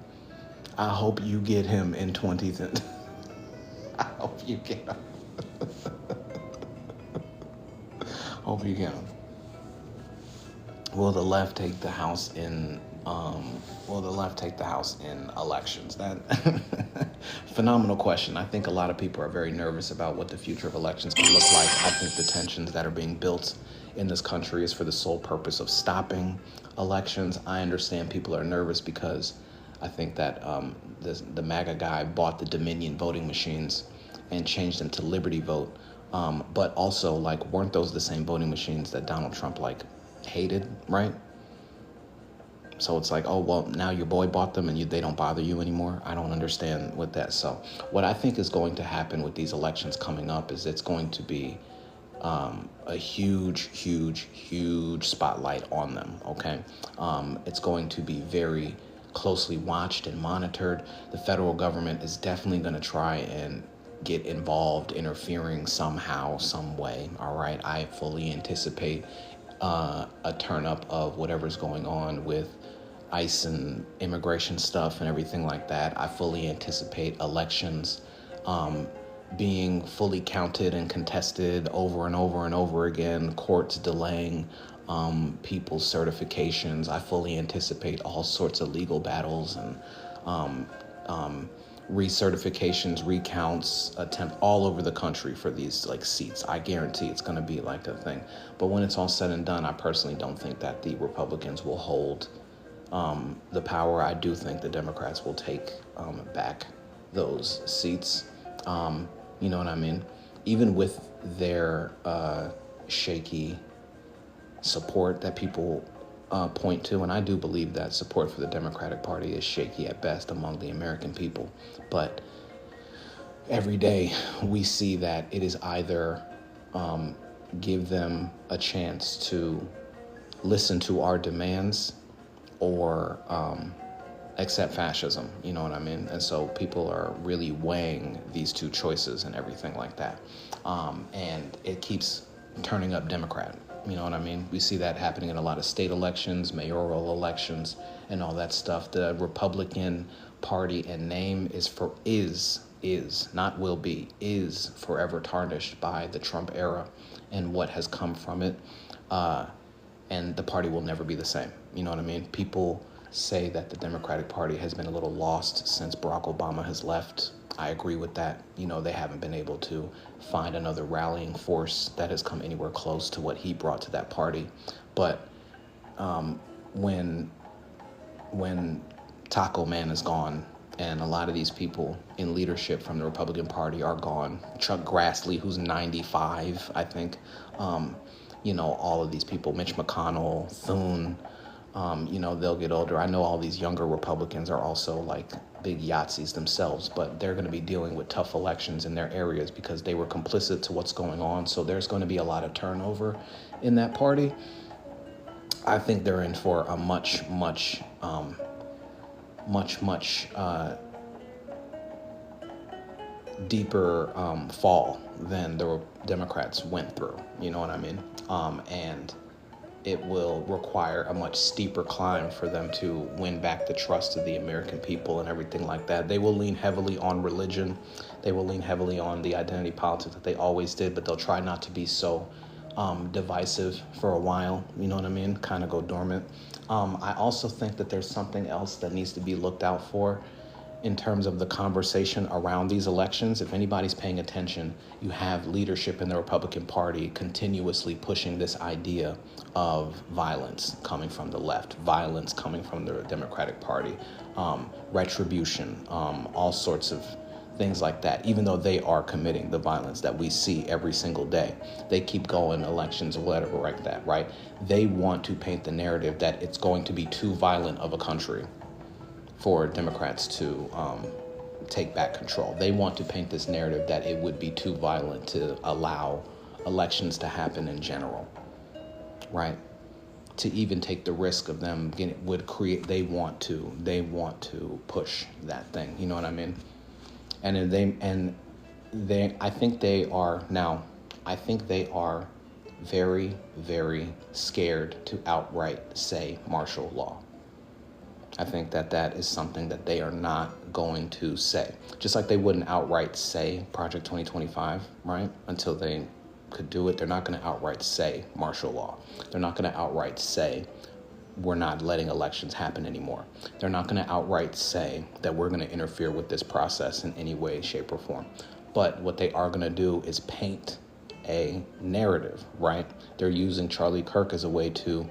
I hope you get him in 20th. I hope you get him. Hope you get him. Will the left take the House in? Will the left take the House in elections? That phenomenal question. I think a lot of people are very nervous about what the future of elections could look like. I think the tensions that are being built in this country is for the sole purpose of stopping elections. I understand people are nervous because I think that the MAGA guy bought the Dominion voting machines and changed them to Liberty Vote. But also, like, weren't those the same voting machines that Donald Trump, like, hated, right? So it's like, oh, well, now your boy bought them and they don't bother you anymore. I don't understand what that. So what I think is going to happen with these elections coming up is it's going to be a huge spotlight on them, okay? It's going to be very closely watched and monitored. The federal government is definitely going to try and get involved, interfering somehow, some way, all right? I fully anticipate a turn up of whatever's going on with ICE and immigration stuff and everything like that. I fully anticipate elections being fully counted and contested over and over and over again, courts delaying people's certifications. I fully anticipate all sorts of legal battles and recertifications, recounts, attempt all over the country for these like seats. I guarantee it's going to be like a thing. But when it's all said and done, I personally don't think that the Republicans will hold the power. I do think the Democrats will take back those seats. You know what I mean? Even with their shaky support that people point to, and I do believe that support for the Democratic Party is shaky at best among the American people. But every day we see that it is either give them a chance to listen to our demands or accept fascism, you know what I mean? And so people are really weighing these two choices and everything like that. And it keeps turning up Democrat, you know what I mean? We see that happening in a lot of state elections, mayoral elections, and all that stuff. The Republican Party in name is, not will be, is forever tarnished by the Trump era and what has come from it. And the party will never be the same. You know what I mean? People say that the Democratic Party has been a little lost since Barack Obama has left. I agree with that. You know, they haven't been able to find another rallying force that has come anywhere close to what he brought to that party. But when Taco Man is gone and a lot of these people in leadership from the Republican Party are gone, Chuck Grassley, who's 95, I think, you know, all of these people, Mitch McConnell, Thune, you know, they'll get older. I know all these younger Republicans are also like big Yahtzees themselves, but they're going to be dealing with tough elections in their areas because they were complicit to what's going on. So there's going to be a lot of turnover in that party. I think they're in for a much deeper fall than the Democrats went through. You know what I mean? And it will require a much steeper climb for them to win back the trust of the American people and everything like that. They will lean heavily on religion. They will lean heavily on the identity politics that they always did, but they'll try not to be so divisive for a while. You know what I mean? Kind of go dormant. I also think that there's something else that needs to be looked out for in terms of the conversation around these elections. If anybody's paying attention, you have leadership in the Republican Party continuously pushing this idea of violence coming from the left, violence coming from the Democratic Party, retribution, all sorts of things like that. Even though they are committing the violence that we see every single day, they keep going elections or whatever like that, right? They want to paint the narrative that it's going to be too violent of a country for Democrats to take back control. They want to paint this narrative that it would be too violent to allow elections to happen in general, right? To even take the risk of them getting, would create. They want to push that thing. You know what I mean? I think they are now. I think they are very, very scared to outright say martial law. I think that is something that they are not going to say. Just like they wouldn't outright say Project 2025, right? Until they could do it, they're not going to outright say martial law. They're not going to outright say we're not letting elections happen anymore. They're not going to outright say that we're going to interfere with this process in any way, shape, or form. But what they are going to do is paint a narrative, right? They're using Charlie Kirk as a way to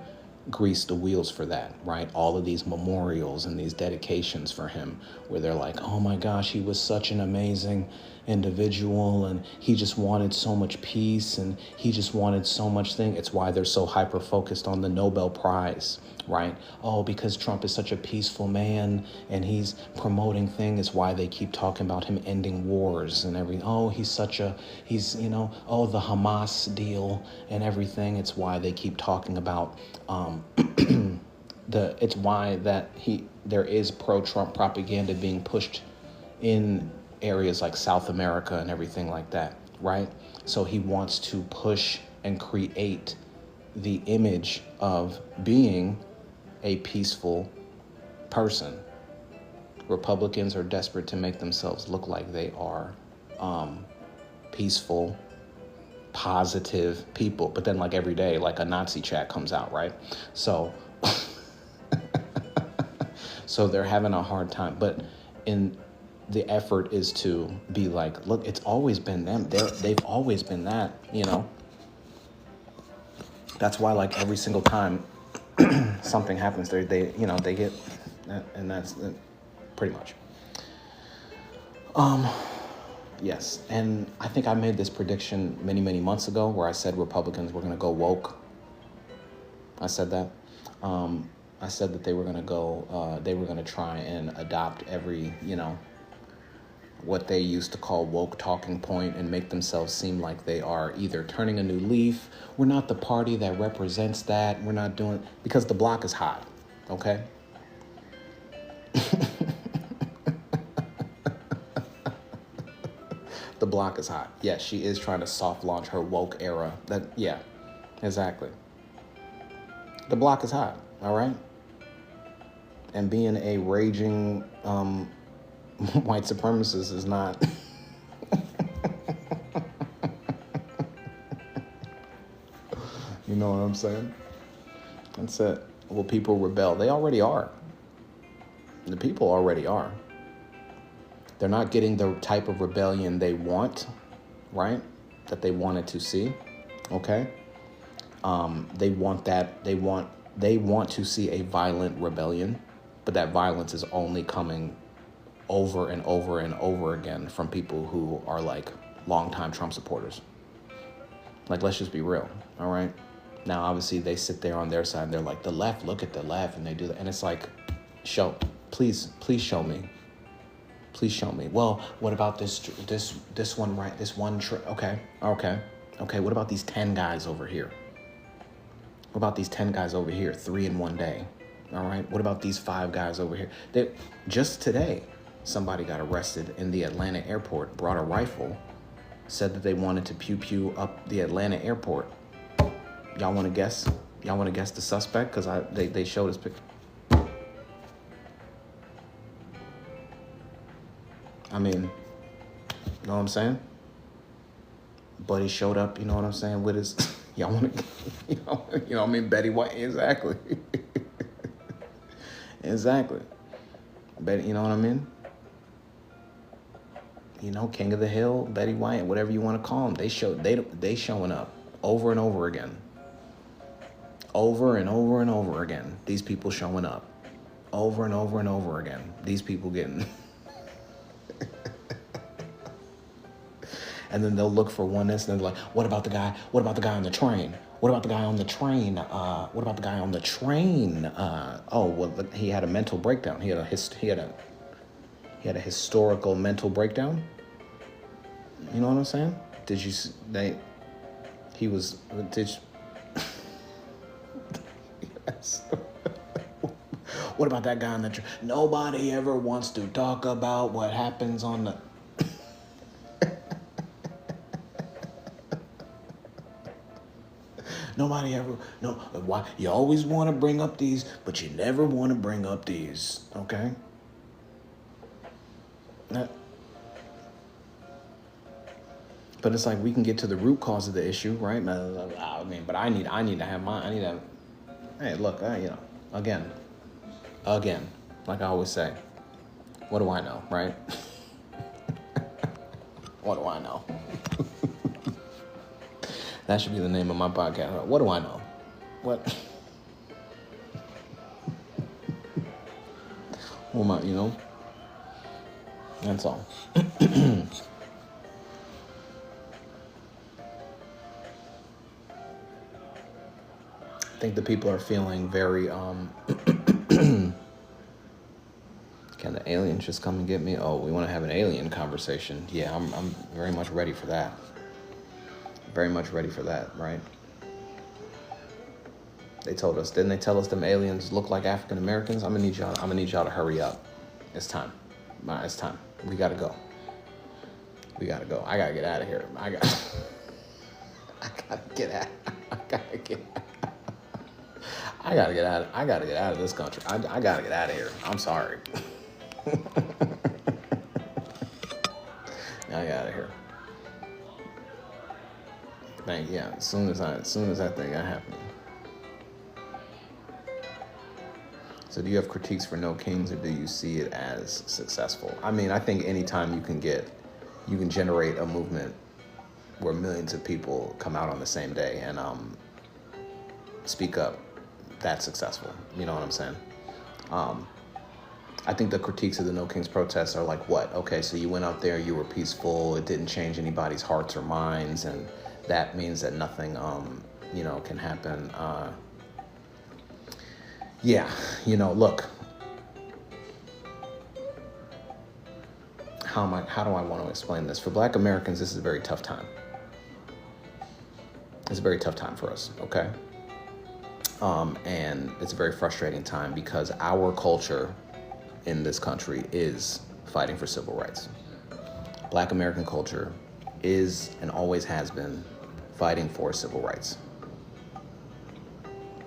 grease the wheels for that, right? All of these memorials and these dedications for him where they're like, oh my gosh, he was such an amazing individual and he just wanted so much peace and he just wanted so much thing. It's why they're so hyper focused on the Nobel Prize, right? Oh, because Trump is such a peaceful man and he's promoting things. It's why they keep talking about him ending wars and everything. Oh, he's the Hamas deal and everything. It's why they keep talking about it's why that there is pro-Trump propaganda being pushed in areas like South America and everything like that, right? So he wants to push and create the image of being a peaceful person. Republicans are desperate to make themselves look like they are peaceful, positive people, but then like every day, like a Nazi chat comes out, right? So, so they're having a hard time, but the effort is to be like, look, it's always been them. They've always been that, you know? That's why like every single time something happens, they get, and that's pretty much. Yes, and I think I made this prediction many, many months ago where I said Republicans were going to go woke. I said that. I said that they were going to try and adopt every, what they used to call woke talking point and make themselves seem like they are either turning a new leaf. We're not the party that represents that. We're not doing, because the block is hot, okay? The block is hot. Yes, she is trying to soft launch her woke era. Yeah, exactly. The block is hot, all right? And being a raging white supremacist is not. You know what I'm saying? That's it. Will people rebel? They already are. The people already are. They're not getting the type of rebellion they want, right? That they wanted to see, okay? They want that. They want to see a violent rebellion, but that violence is only coming over and over and over again from people who are like longtime Trump supporters. Like, let's just be real, all right? Now, obviously, they sit there on their side and they're like, the left, look at the left, and they do that. And it's like, please show me. Please show me. Well, what about this one, right? This one, okay. What about these 10 guys over here? What about these 10 guys over here, 3 in one day? All right. What about these 5 guys over here? Just today, somebody got arrested in the Atlanta airport, brought a rifle, said that they wanted to pew pew up the Atlanta airport. Y'all want to guess? Y'all want to guess the suspect? Because they showed his picture. I mean, you know what I'm saying? But he showed up, you know what I'm saying, with his, y'all want to, you know what I mean? Betty White, exactly. Exactly. Betty, you know what I mean? You know, King of the Hill, Betty White, whatever you want to call them. They showing up over and over again. Over and over and over again. These people showing up. Over and over and over again. These people getting... And then they'll look for oneness, and they're like, what about the guy? What about the guy on the train? What about the guy on the train? What about the guy on the train? Oh, well, he had a mental breakdown. He had a historical mental breakdown. You know what I'm saying? Did you? He was. Did you, yes. What about that guy on the train? Nobody ever wants to talk about what happens on the. Nobody ever, no, why, you always want to bring up these, but you never want to bring up these, okay? But it's like we can get to the root cause of the issue, right? I mean, but I need to have mine, hey, look, again, like I always say, what do I know, right? What do I know? That should be the name of my podcast. What do I know? What? Who am I, That's all. I think the people are feeling very, can the aliens just come and get me? Oh, we want to have an alien conversation. Yeah, I'm very much ready for that. Very much ready for that, right? They told us, didn't they tell us them aliens look like African Americans? I'm gonna need y'all to hurry up. It's time. It's time. We gotta go. I gotta get out of here. I gotta get out of this country. I gotta get out of here. I'm sorry. I get out of here. Yeah, as soon as that thing got happening. So do you have critiques for No Kings, or do you see it as successful? I mean, I think anytime you can generate a movement where millions of people come out on the same day and speak up, that's successful. You know what I'm saying? I think the critiques of the No Kings protests are like, what? Okay, so you went out there, you were peaceful, it didn't change anybody's hearts or minds, and that means that nothing, can happen. Look, how do I want to explain this? For Black Americans, this is a very tough time. It's a very tough time for us, okay? And it's a very frustrating time because our culture in this country is fighting for civil rights. Black American culture is and always has been fighting for civil rights.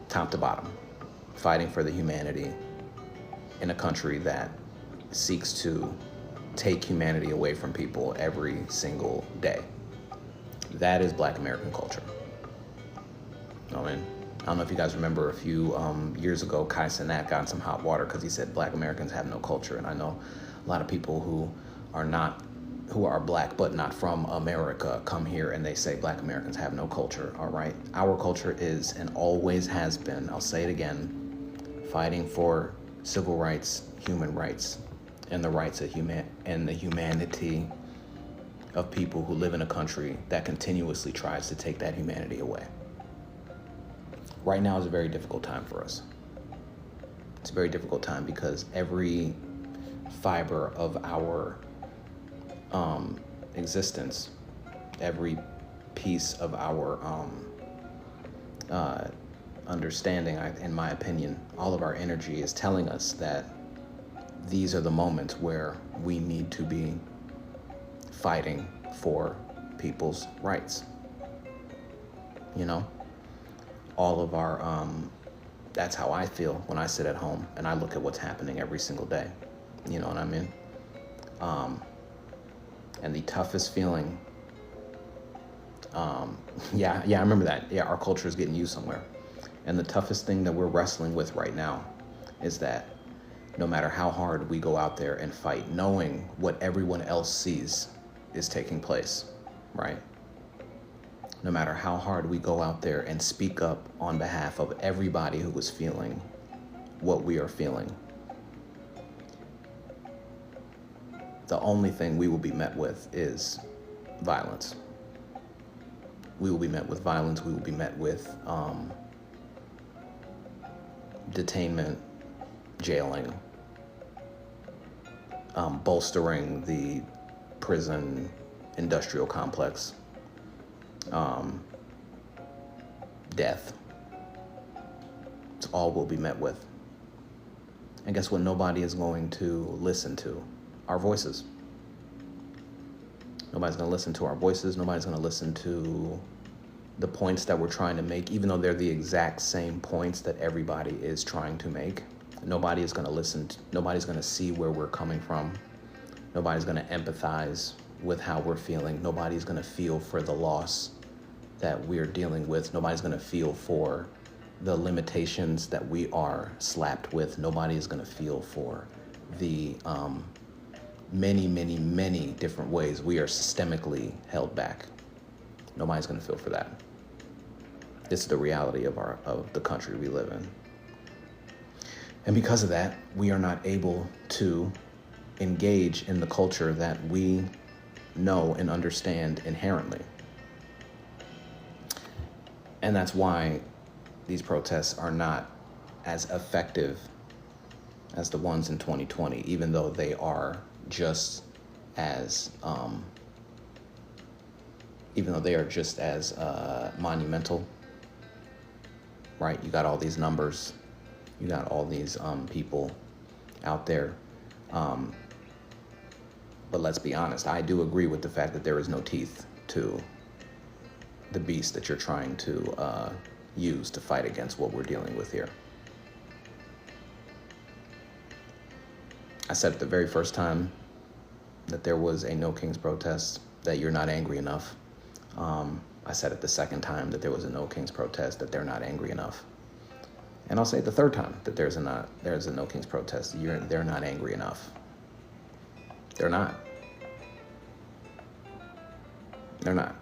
Top to bottom, fighting for the humanity in a country that seeks to take humanity away from people every single day. That is Black American culture. I don't know if you guys remember a few years ago, Kai Cenat got in some hot water because he said Black Americans have no culture. And I know a lot of people who are Black but not from America come here and they say Black Americans have no culture. All right, our culture is and always has been, I'll say it again, fighting for civil rights, human rights, and the rights of the humanity of people who live in a country that continuously tries to take that humanity away. Right now is a very difficult time for us. It's a very difficult time because every fiber of our existence, every piece of our understanding, in my opinion, all of our energy is telling us that these are the moments where we need to be fighting for people's rights. You know, all of our, that's how I feel when I sit at home and I look at what's happening every single day. You know what I mean? And the toughest feeling, yeah, I remember that. Yeah, our culture is getting used somewhere. And the toughest thing that we're wrestling with right now is that no matter how hard we go out there and fight, knowing what everyone else sees is taking place, right? No matter how hard we go out there and speak up on behalf of everybody who is feeling what we are feeling, the only thing we will be met with is violence. We will be met with violence. We will be met with detainment, jailing, bolstering the prison industrial complex, death. It's all we'll be met with. And guess what? Nobody is going to listen to our voices. Nobody's going to listen to our voices. Nobody's going to listen to the points that we're trying to make, even though they're the exact same points that everybody is trying to make. Nobody is going to listen. Nobody's going to see where we're coming from. Nobody's going to empathize with how we're feeling. Nobody's going to feel for the loss that we're dealing with. Nobody's going to feel for the limitations that we are slapped with. Nobody is going to feel for the many different ways we are systemically held back. Nobody's going to feel for that. This is the reality of the country we live in. And because of that, we are not able to engage in the culture that we know and understand inherently. And that's why these protests are not as effective as the ones in 2020, even though they are just as monumental, right? You got all these numbers, you got all these people out there. But let's be honest, I do agree with the fact that there is no teeth to the beast that you're trying to use to fight against what we're dealing with here. I said the very first time that there was a No Kings protest that you're not angry enough. I said it the second time that there was a No Kings protest that they're not angry enough. And I'll say it the third time that there's a No Kings protest. They're not angry enough. They're not. They're not.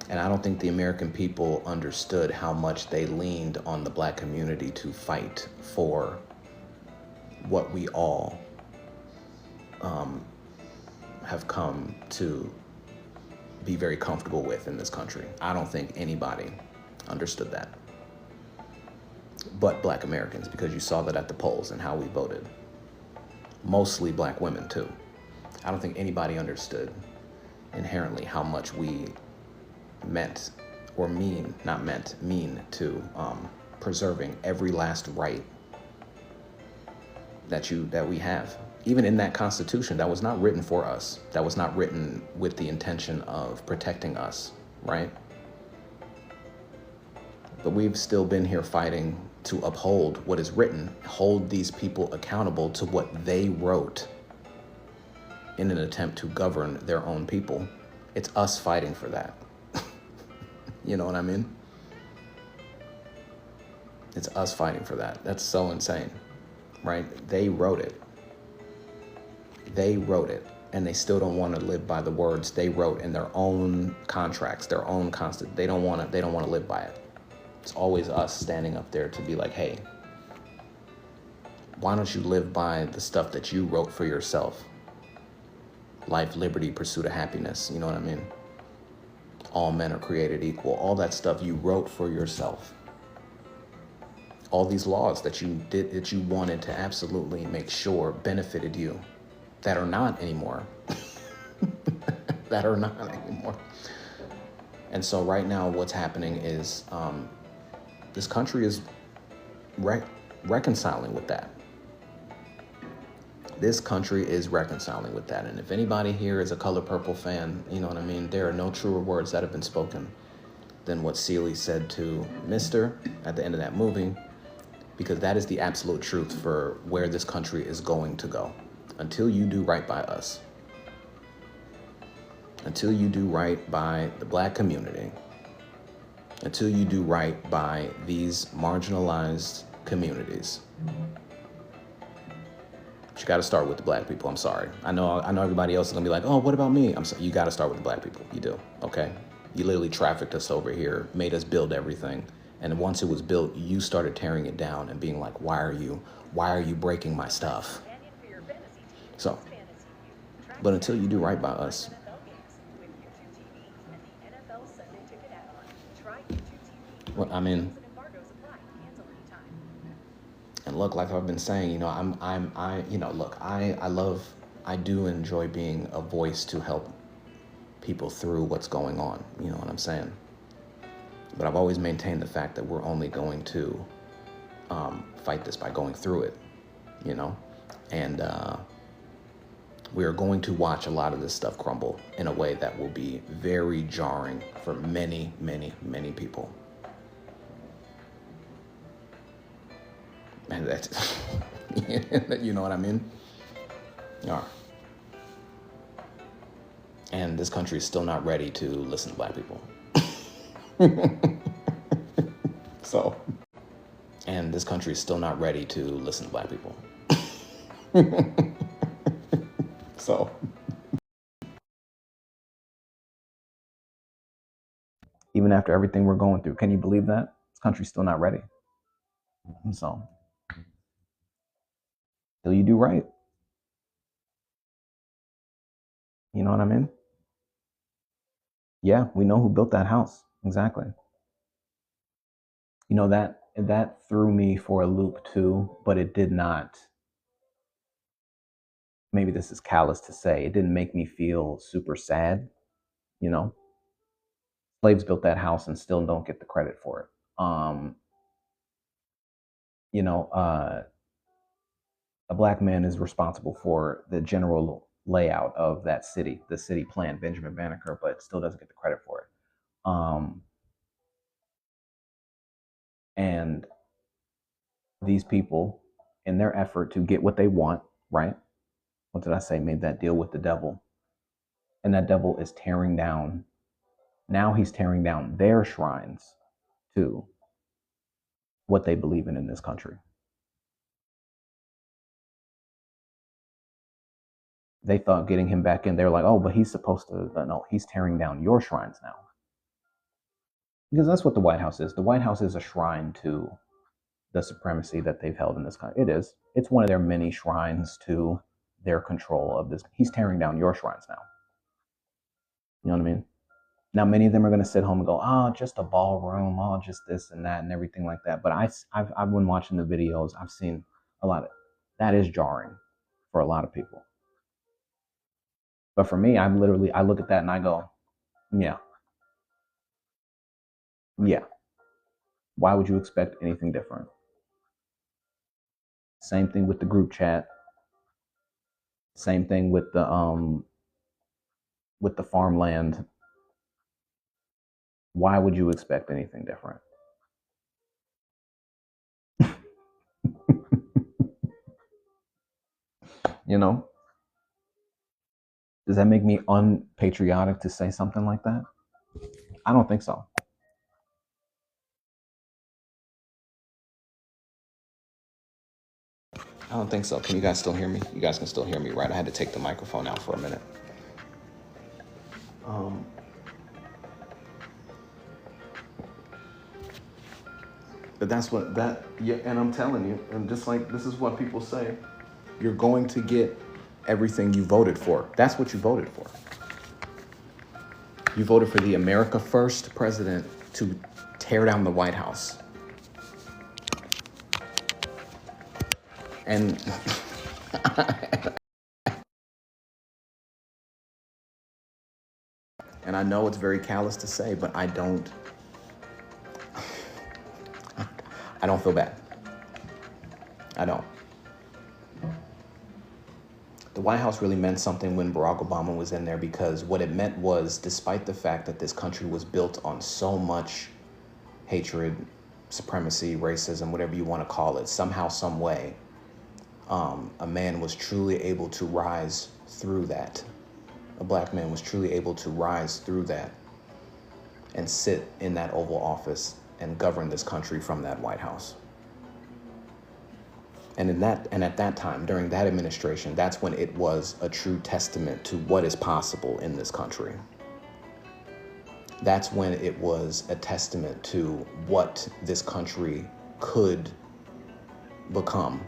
And I don't think the American people understood how much they leaned on the Black community to fight for what we all have come to be very comfortable with in this country. I don't think anybody understood that, but Black Americans, because you saw that at the polls and how we voted. Mostly Black women too. I don't think anybody understood inherently how much we meant to preserving every last right that we have. Even in that Constitution, that was not written for us. That was not written with the intention of protecting us, right? But we've still been here fighting to uphold what is written, hold these people accountable to what they wrote in an attempt to govern their own people. It's us fighting for that. You know what I mean? It's us fighting for that. That's so insane, right? They wrote it. They wrote it, and they still don't want to live by the words they wrote in their own contracts, their own They don't want to live by it. It's always us standing up there to be like, hey, why don't you live by the stuff that you wrote for yourself? Life, liberty, pursuit of happiness. You know what I mean? All men are created equal. All that stuff you wrote for yourself. All these laws that you wanted to absolutely make sure benefited you, that are not anymore. That are not anymore. And so right now what's happening is this country is reconciling with that. This country is reconciling with that. And if anybody here is a Color Purple fan, you know what I mean? There are no truer words that have been spoken than what Celie said to Mr. at the end of that movie, because that is the absolute truth for where this country is going to go. Until you do right by us, until you do right by the Black community, until you do right by these marginalized communities. But you got to start with the Black people. I'm sorry. I know everybody else is gonna be like, oh, what about me? I'm sorry. You got to start with the Black people. You do. Okay. You literally trafficked us over here, made us build everything, and once it was built, you started tearing it down and being like, why are you breaking my stuff? So, but until you do right by us, well, I mean, and look, like I've been saying, you know, I do enjoy being a voice to help people through what's going on. You know what I'm saying? But I've always maintained the fact that we're only going to fight this by going through it, you know? And we are going to watch a lot of this stuff crumble in a way that will be very jarring for many, many, many people. And that's, you know what I mean? Yeah. And this country is still not ready to listen to Black people. So, and this country is still not ready to listen to Black people. So, Even after everything we're going through, can you believe that? This country's still not ready. And so, till you do right. You know what I mean? Yeah, we know who built that house. Exactly. You know, that threw me for a loop too, but it did not, maybe this is callous to say, it didn't make me feel super sad, you know. Slaves built that house and still don't get the credit for it. You know, a Black man is responsible for the general layout of that city, the city plan, Benjamin Banneker, but still doesn't get the credit for it. And these people, in their effort to get what they want, right? What did I say? Made that deal with the devil. And that devil is tearing down, now he's tearing down their shrines to what they believe in this country. They thought getting him back in, they're like, oh, but he's supposed to, no, he's tearing down your shrines now. Because that's what the White House is. The White House is a shrine to the supremacy that they've held in this country. It is. It's one of their many shrines to their control of this. He's tearing down your shrines now. You know what I mean? Now, many of them are going to sit home and go, oh, just a ballroom, oh, just this and that and everything like that. But I've been watching the videos. I've seen a lot of that is jarring for a lot of people. But for me, I look at that and I go, yeah, yeah. Why would you expect anything different? Same thing with the group chat. Same thing with the farmland. Why would you expect anything different? You know, does that make me unpatriotic to say something like that? I don't think so. I don't think so. Can you guys still hear me? You guys can still hear me, right? I had to take the microphone out for a minute. But that's what that, yeah, and I'm telling you, and just like this is what people say, you're going to get everything you voted for. That's what you voted for. You voted for the America First president to tear down the White House. And and I know it's very callous to say, but I don't feel bad. I don't. The White House really meant something when Barack Obama was in there, because what it meant was, despite the fact that this country was built on so much hatred, supremacy, racism, whatever you want to call it, somehow, some way, a man was truly able to rise through that. A black man was truly able to rise through that and sit in that Oval Office and govern this country from that White House. And at that time, during that administration, that's when it was a true testament to what is possible in this country. That's when it was a testament to what this country could become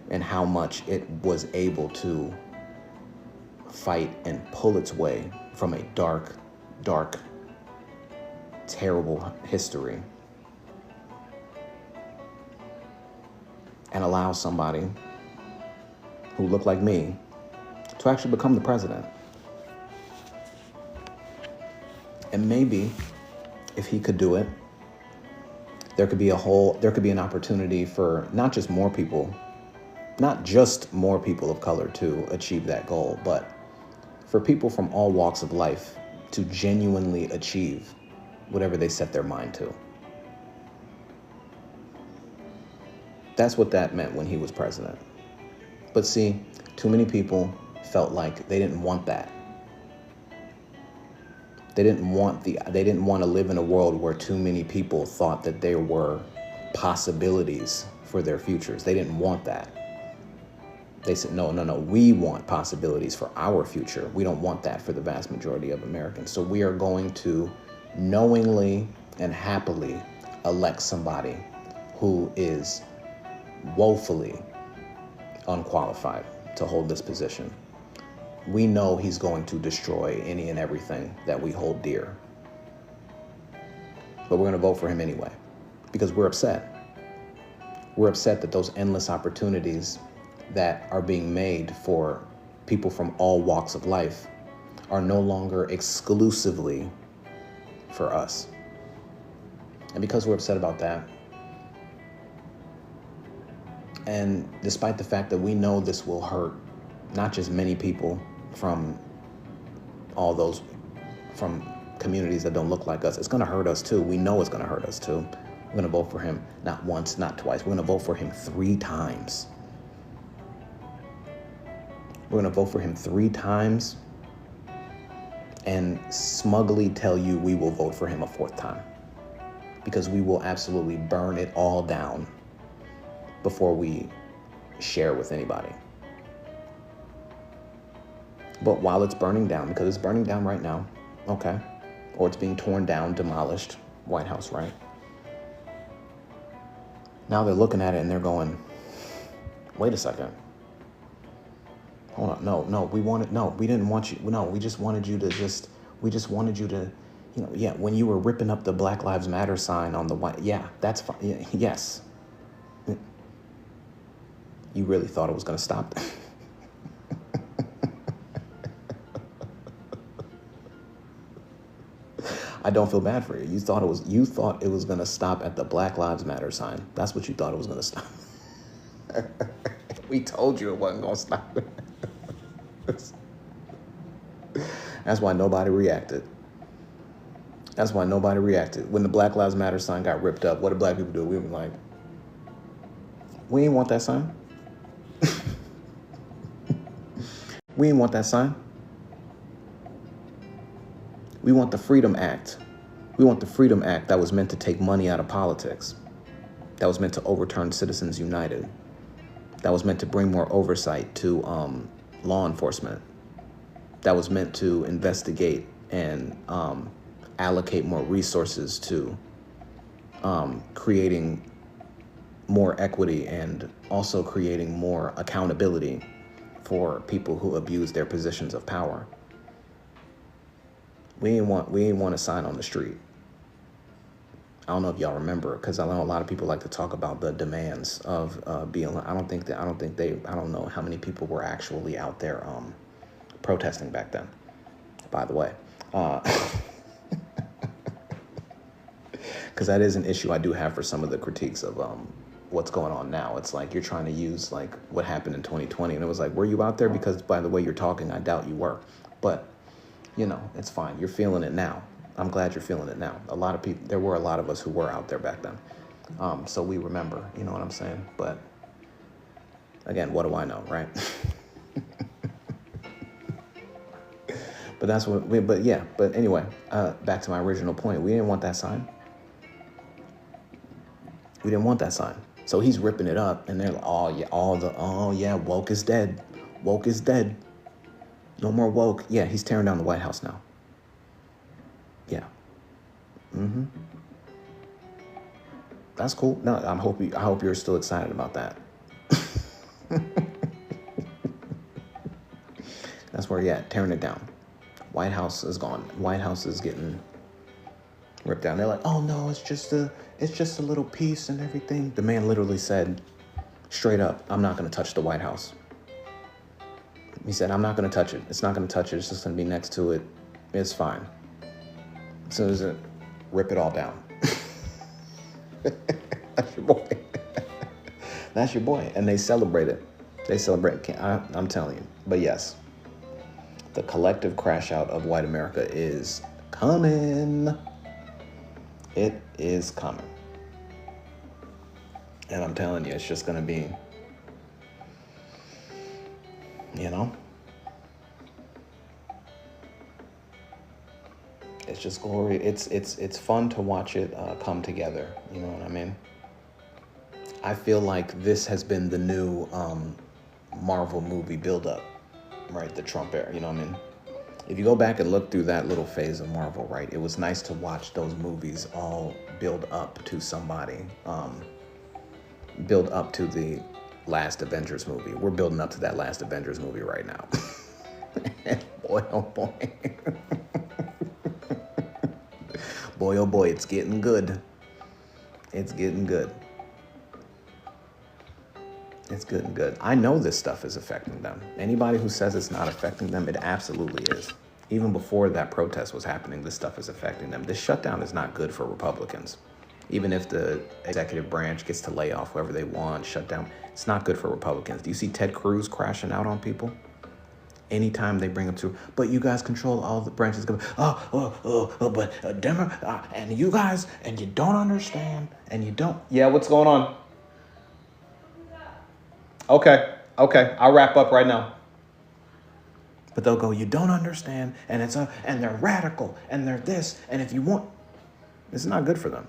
and how much it was able to fight and pull its way from a dark, dark, terrible history and allow somebody who looked like me to actually become the president. And maybe if he could do it, there could be an opportunity for not just more people of color to achieve that goal, but for people from all walks of life to genuinely achieve whatever they set their mind to. That's what that meant when he was president. But see, too many people felt like they didn't want that. They didn't want to live in a world where too many people thought that there were possibilities for their futures. They didn't want that. They said, no, we want possibilities for our future. We don't want that for the vast majority of Americans. So we are going to knowingly and happily elect somebody who is woefully unqualified to hold this position. We know he's going to destroy any and everything that we hold dear. But we're going to vote for him anyway, because we're upset. We're upset that those endless opportunities that are being made for people from all walks of life are no longer exclusively for us. And because we're upset about that, and despite the fact that we know this will hurt not just many people from communities that don't look like us, it's going to hurt us too. We know it's going to hurt us too. We're going to vote for him not once, not twice. We're going to vote for him 3 times. We're going to vote for him 3 times and smugly tell you we will vote for him a 4th time, because we will absolutely burn it all down before we share with anybody. But while it's burning down, because it's burning down right now, okay, or it's being torn down, demolished, White House, right? Now they're looking at it and they're going, wait a second. Hold on, no, we didn't want you, no, we just wanted you to, when you were ripping up the Black Lives Matter sign on the white, yeah, that's fine, yeah, yes. You really thought it was going to stop that? I don't feel bad for you. You thought it was going to stop at the Black Lives Matter sign. That's what you thought it was going to stop. We told you it wasn't going to stop. That's why nobody reacted. When the Black Lives Matter sign got ripped up, what did black people do? We were like, we ain't want that sign. We ain't want that sign. We want the Freedom Act. We want the Freedom Act that was meant to take money out of politics. That was meant to overturn Citizens United. That was meant to bring more oversight to law enforcement. That was meant to investigate and allocate more resources to creating more equity and also creating more accountability for people who abuse their positions of power. We ain't want a sign on the street. I don't know if y'all remember, because I know a lot of people like to talk about the demands of BLM. I don't know how many people were actually out there protesting back then, by the way. Because that is an issue I do have for some of the critiques of what's going on now. It's like you're trying to use like what happened in 2020, and it was like, were you out there? Because by the way you're talking, I doubt you were. But it's fine. You're feeling it now. I'm glad you're feeling it now. A lot of people, there were a lot of us who were out there back then. So we remember, you know what I'm saying? But again, what do I know, right? But that's what but anyway, back to my original point. We didn't want that sign. We didn't want that sign. So he's ripping it up, and they're like, oh yeah, woke is dead. Woke is dead. No more woke. Yeah, he's tearing down the White House now. Yeah. Mm-hmm. That's cool. No, I hope you're still excited about that. That's where you're at, tearing it down. White House is gone. White House is getting ripped down. They're like, oh no, it's just a little piece and everything. The man literally said, straight up, I'm not going to touch the White House. He said, I'm not going to touch it. It's not going to touch it. It's just going to be next to it. It's fine. As soon as it, rip it all down. That's your boy. That's your boy. And they celebrate it. They celebrate. I'm telling you. But yes, the collective crash out of white America is coming. It is coming. And I'm telling you, it's just going to be, it's just glory. It's fun to watch it come together. You know what I mean? I feel like this has been the new Marvel movie buildup, right? The Trump era. You know what I mean? If you go back and look through that little phase of Marvel, right? It was nice to watch those movies all build up to somebody, build up to the last Avengers movie. We're building up to that last Avengers movie right now. Boy, oh boy. Boy, oh boy, it's getting good. It's getting good. It's good and good. I know this stuff is affecting them. Anybody who says it's not affecting them, it absolutely is. Even before that protest was happening, this stuff is affecting them. This shutdown is not good for Republicans. Even if the executive branch gets to lay off whoever they want, shut down, it's not good for Republicans. Do you see Ted Cruz crashing out on people? Anytime they bring up to, but you guys control all the branches. But and you guys, and you don't understand, and you don't. Yeah, what's going on? Okay, I'll wrap up right now. But they'll go, you don't understand, and and they're radical, and they're this, and if you want, it's not good for them.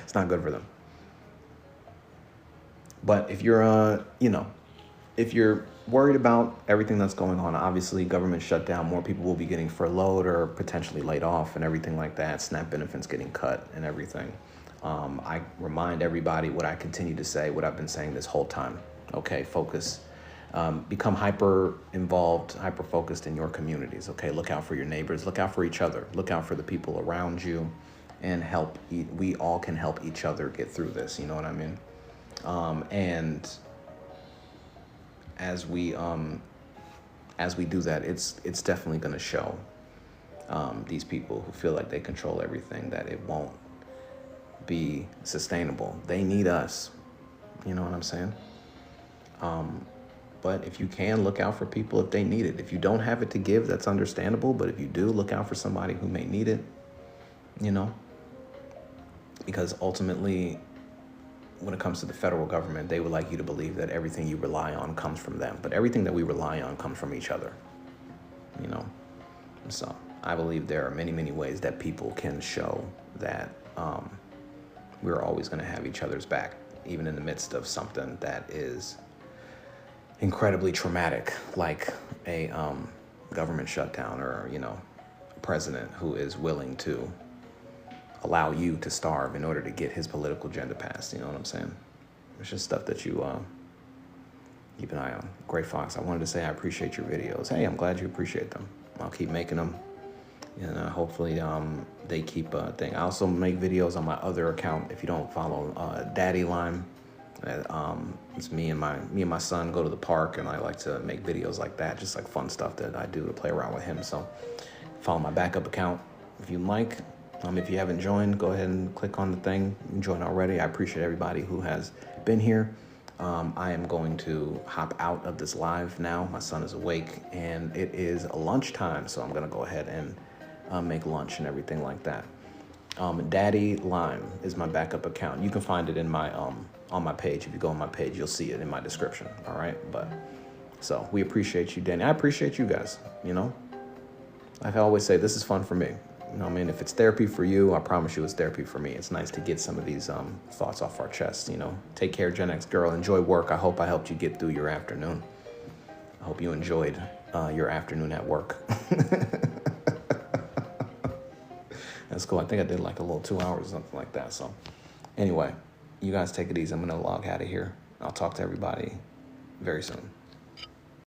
It's not good for them. But if you're, if you're worried about everything that's going on, obviously government shutdown, more people will be getting furloughed or potentially laid off and everything like that. SNAP benefits getting cut and everything. I remind everybody what I continue to say, what I've been saying this whole time. Okay, focus. Become hyper involved, hyper focused in your communities. Okay, look out for your neighbors, look out for each other, look out for the people around you, and help. We all can help each other get through this. You know what I mean? And as we do that, it's definitely going to show these people who feel like they control everything that it won't be sustainable. They need us. You know what I'm saying? But if you can, look out for people if they need it. If you don't have it to give, that's understandable. But if you do, look out for somebody who may need it, because ultimately, when it comes to the federal government, they would like you to believe that everything you rely on comes from them. But everything that we rely on comes from each other, So I believe there are many, many ways that people can show that we're always going to have each other's back, even in the midst of something that is incredibly traumatic, like a government shutdown or, a president who is willing to allow you to starve in order to get his political agenda passed. You know what I'm saying? It's just stuff that you keep an eye on. Gray Fox, I wanted to say I appreciate your videos. Hey, I'm glad you appreciate them. I'll keep making them. And hopefully they keep a thing. I also make videos on my other account. If you don't follow Daddy Lime, it's me and my son go to the park, and I like to make videos like that, just like fun stuff that I do to play around with him. So follow my backup account if you like. If you haven't joined, go ahead and click on the thing. You can join already. I appreciate everybody who has been here. I am going to hop out of this live now. My son is awake, and it is lunchtime, so I'm going to go ahead and make lunch and everything like that. Daddy Lime is my backup account. You can find it in my on my page. If you go on my page, you'll see it in my description. All right, but so we appreciate you, Danny. I appreciate you guys. Like I always say, this is fun for me. If it's therapy for you, I promise you it's therapy for me. It's nice to get some of these thoughts off our chest. Take care, Gen X girl. Enjoy work. I hope I helped you get through your afternoon. I hope you enjoyed your afternoon at work. That's cool. I think I did like a little 2 hours or something like that. So anyway, you guys take it easy. I'm going to log out of here. I'll talk to everybody very soon.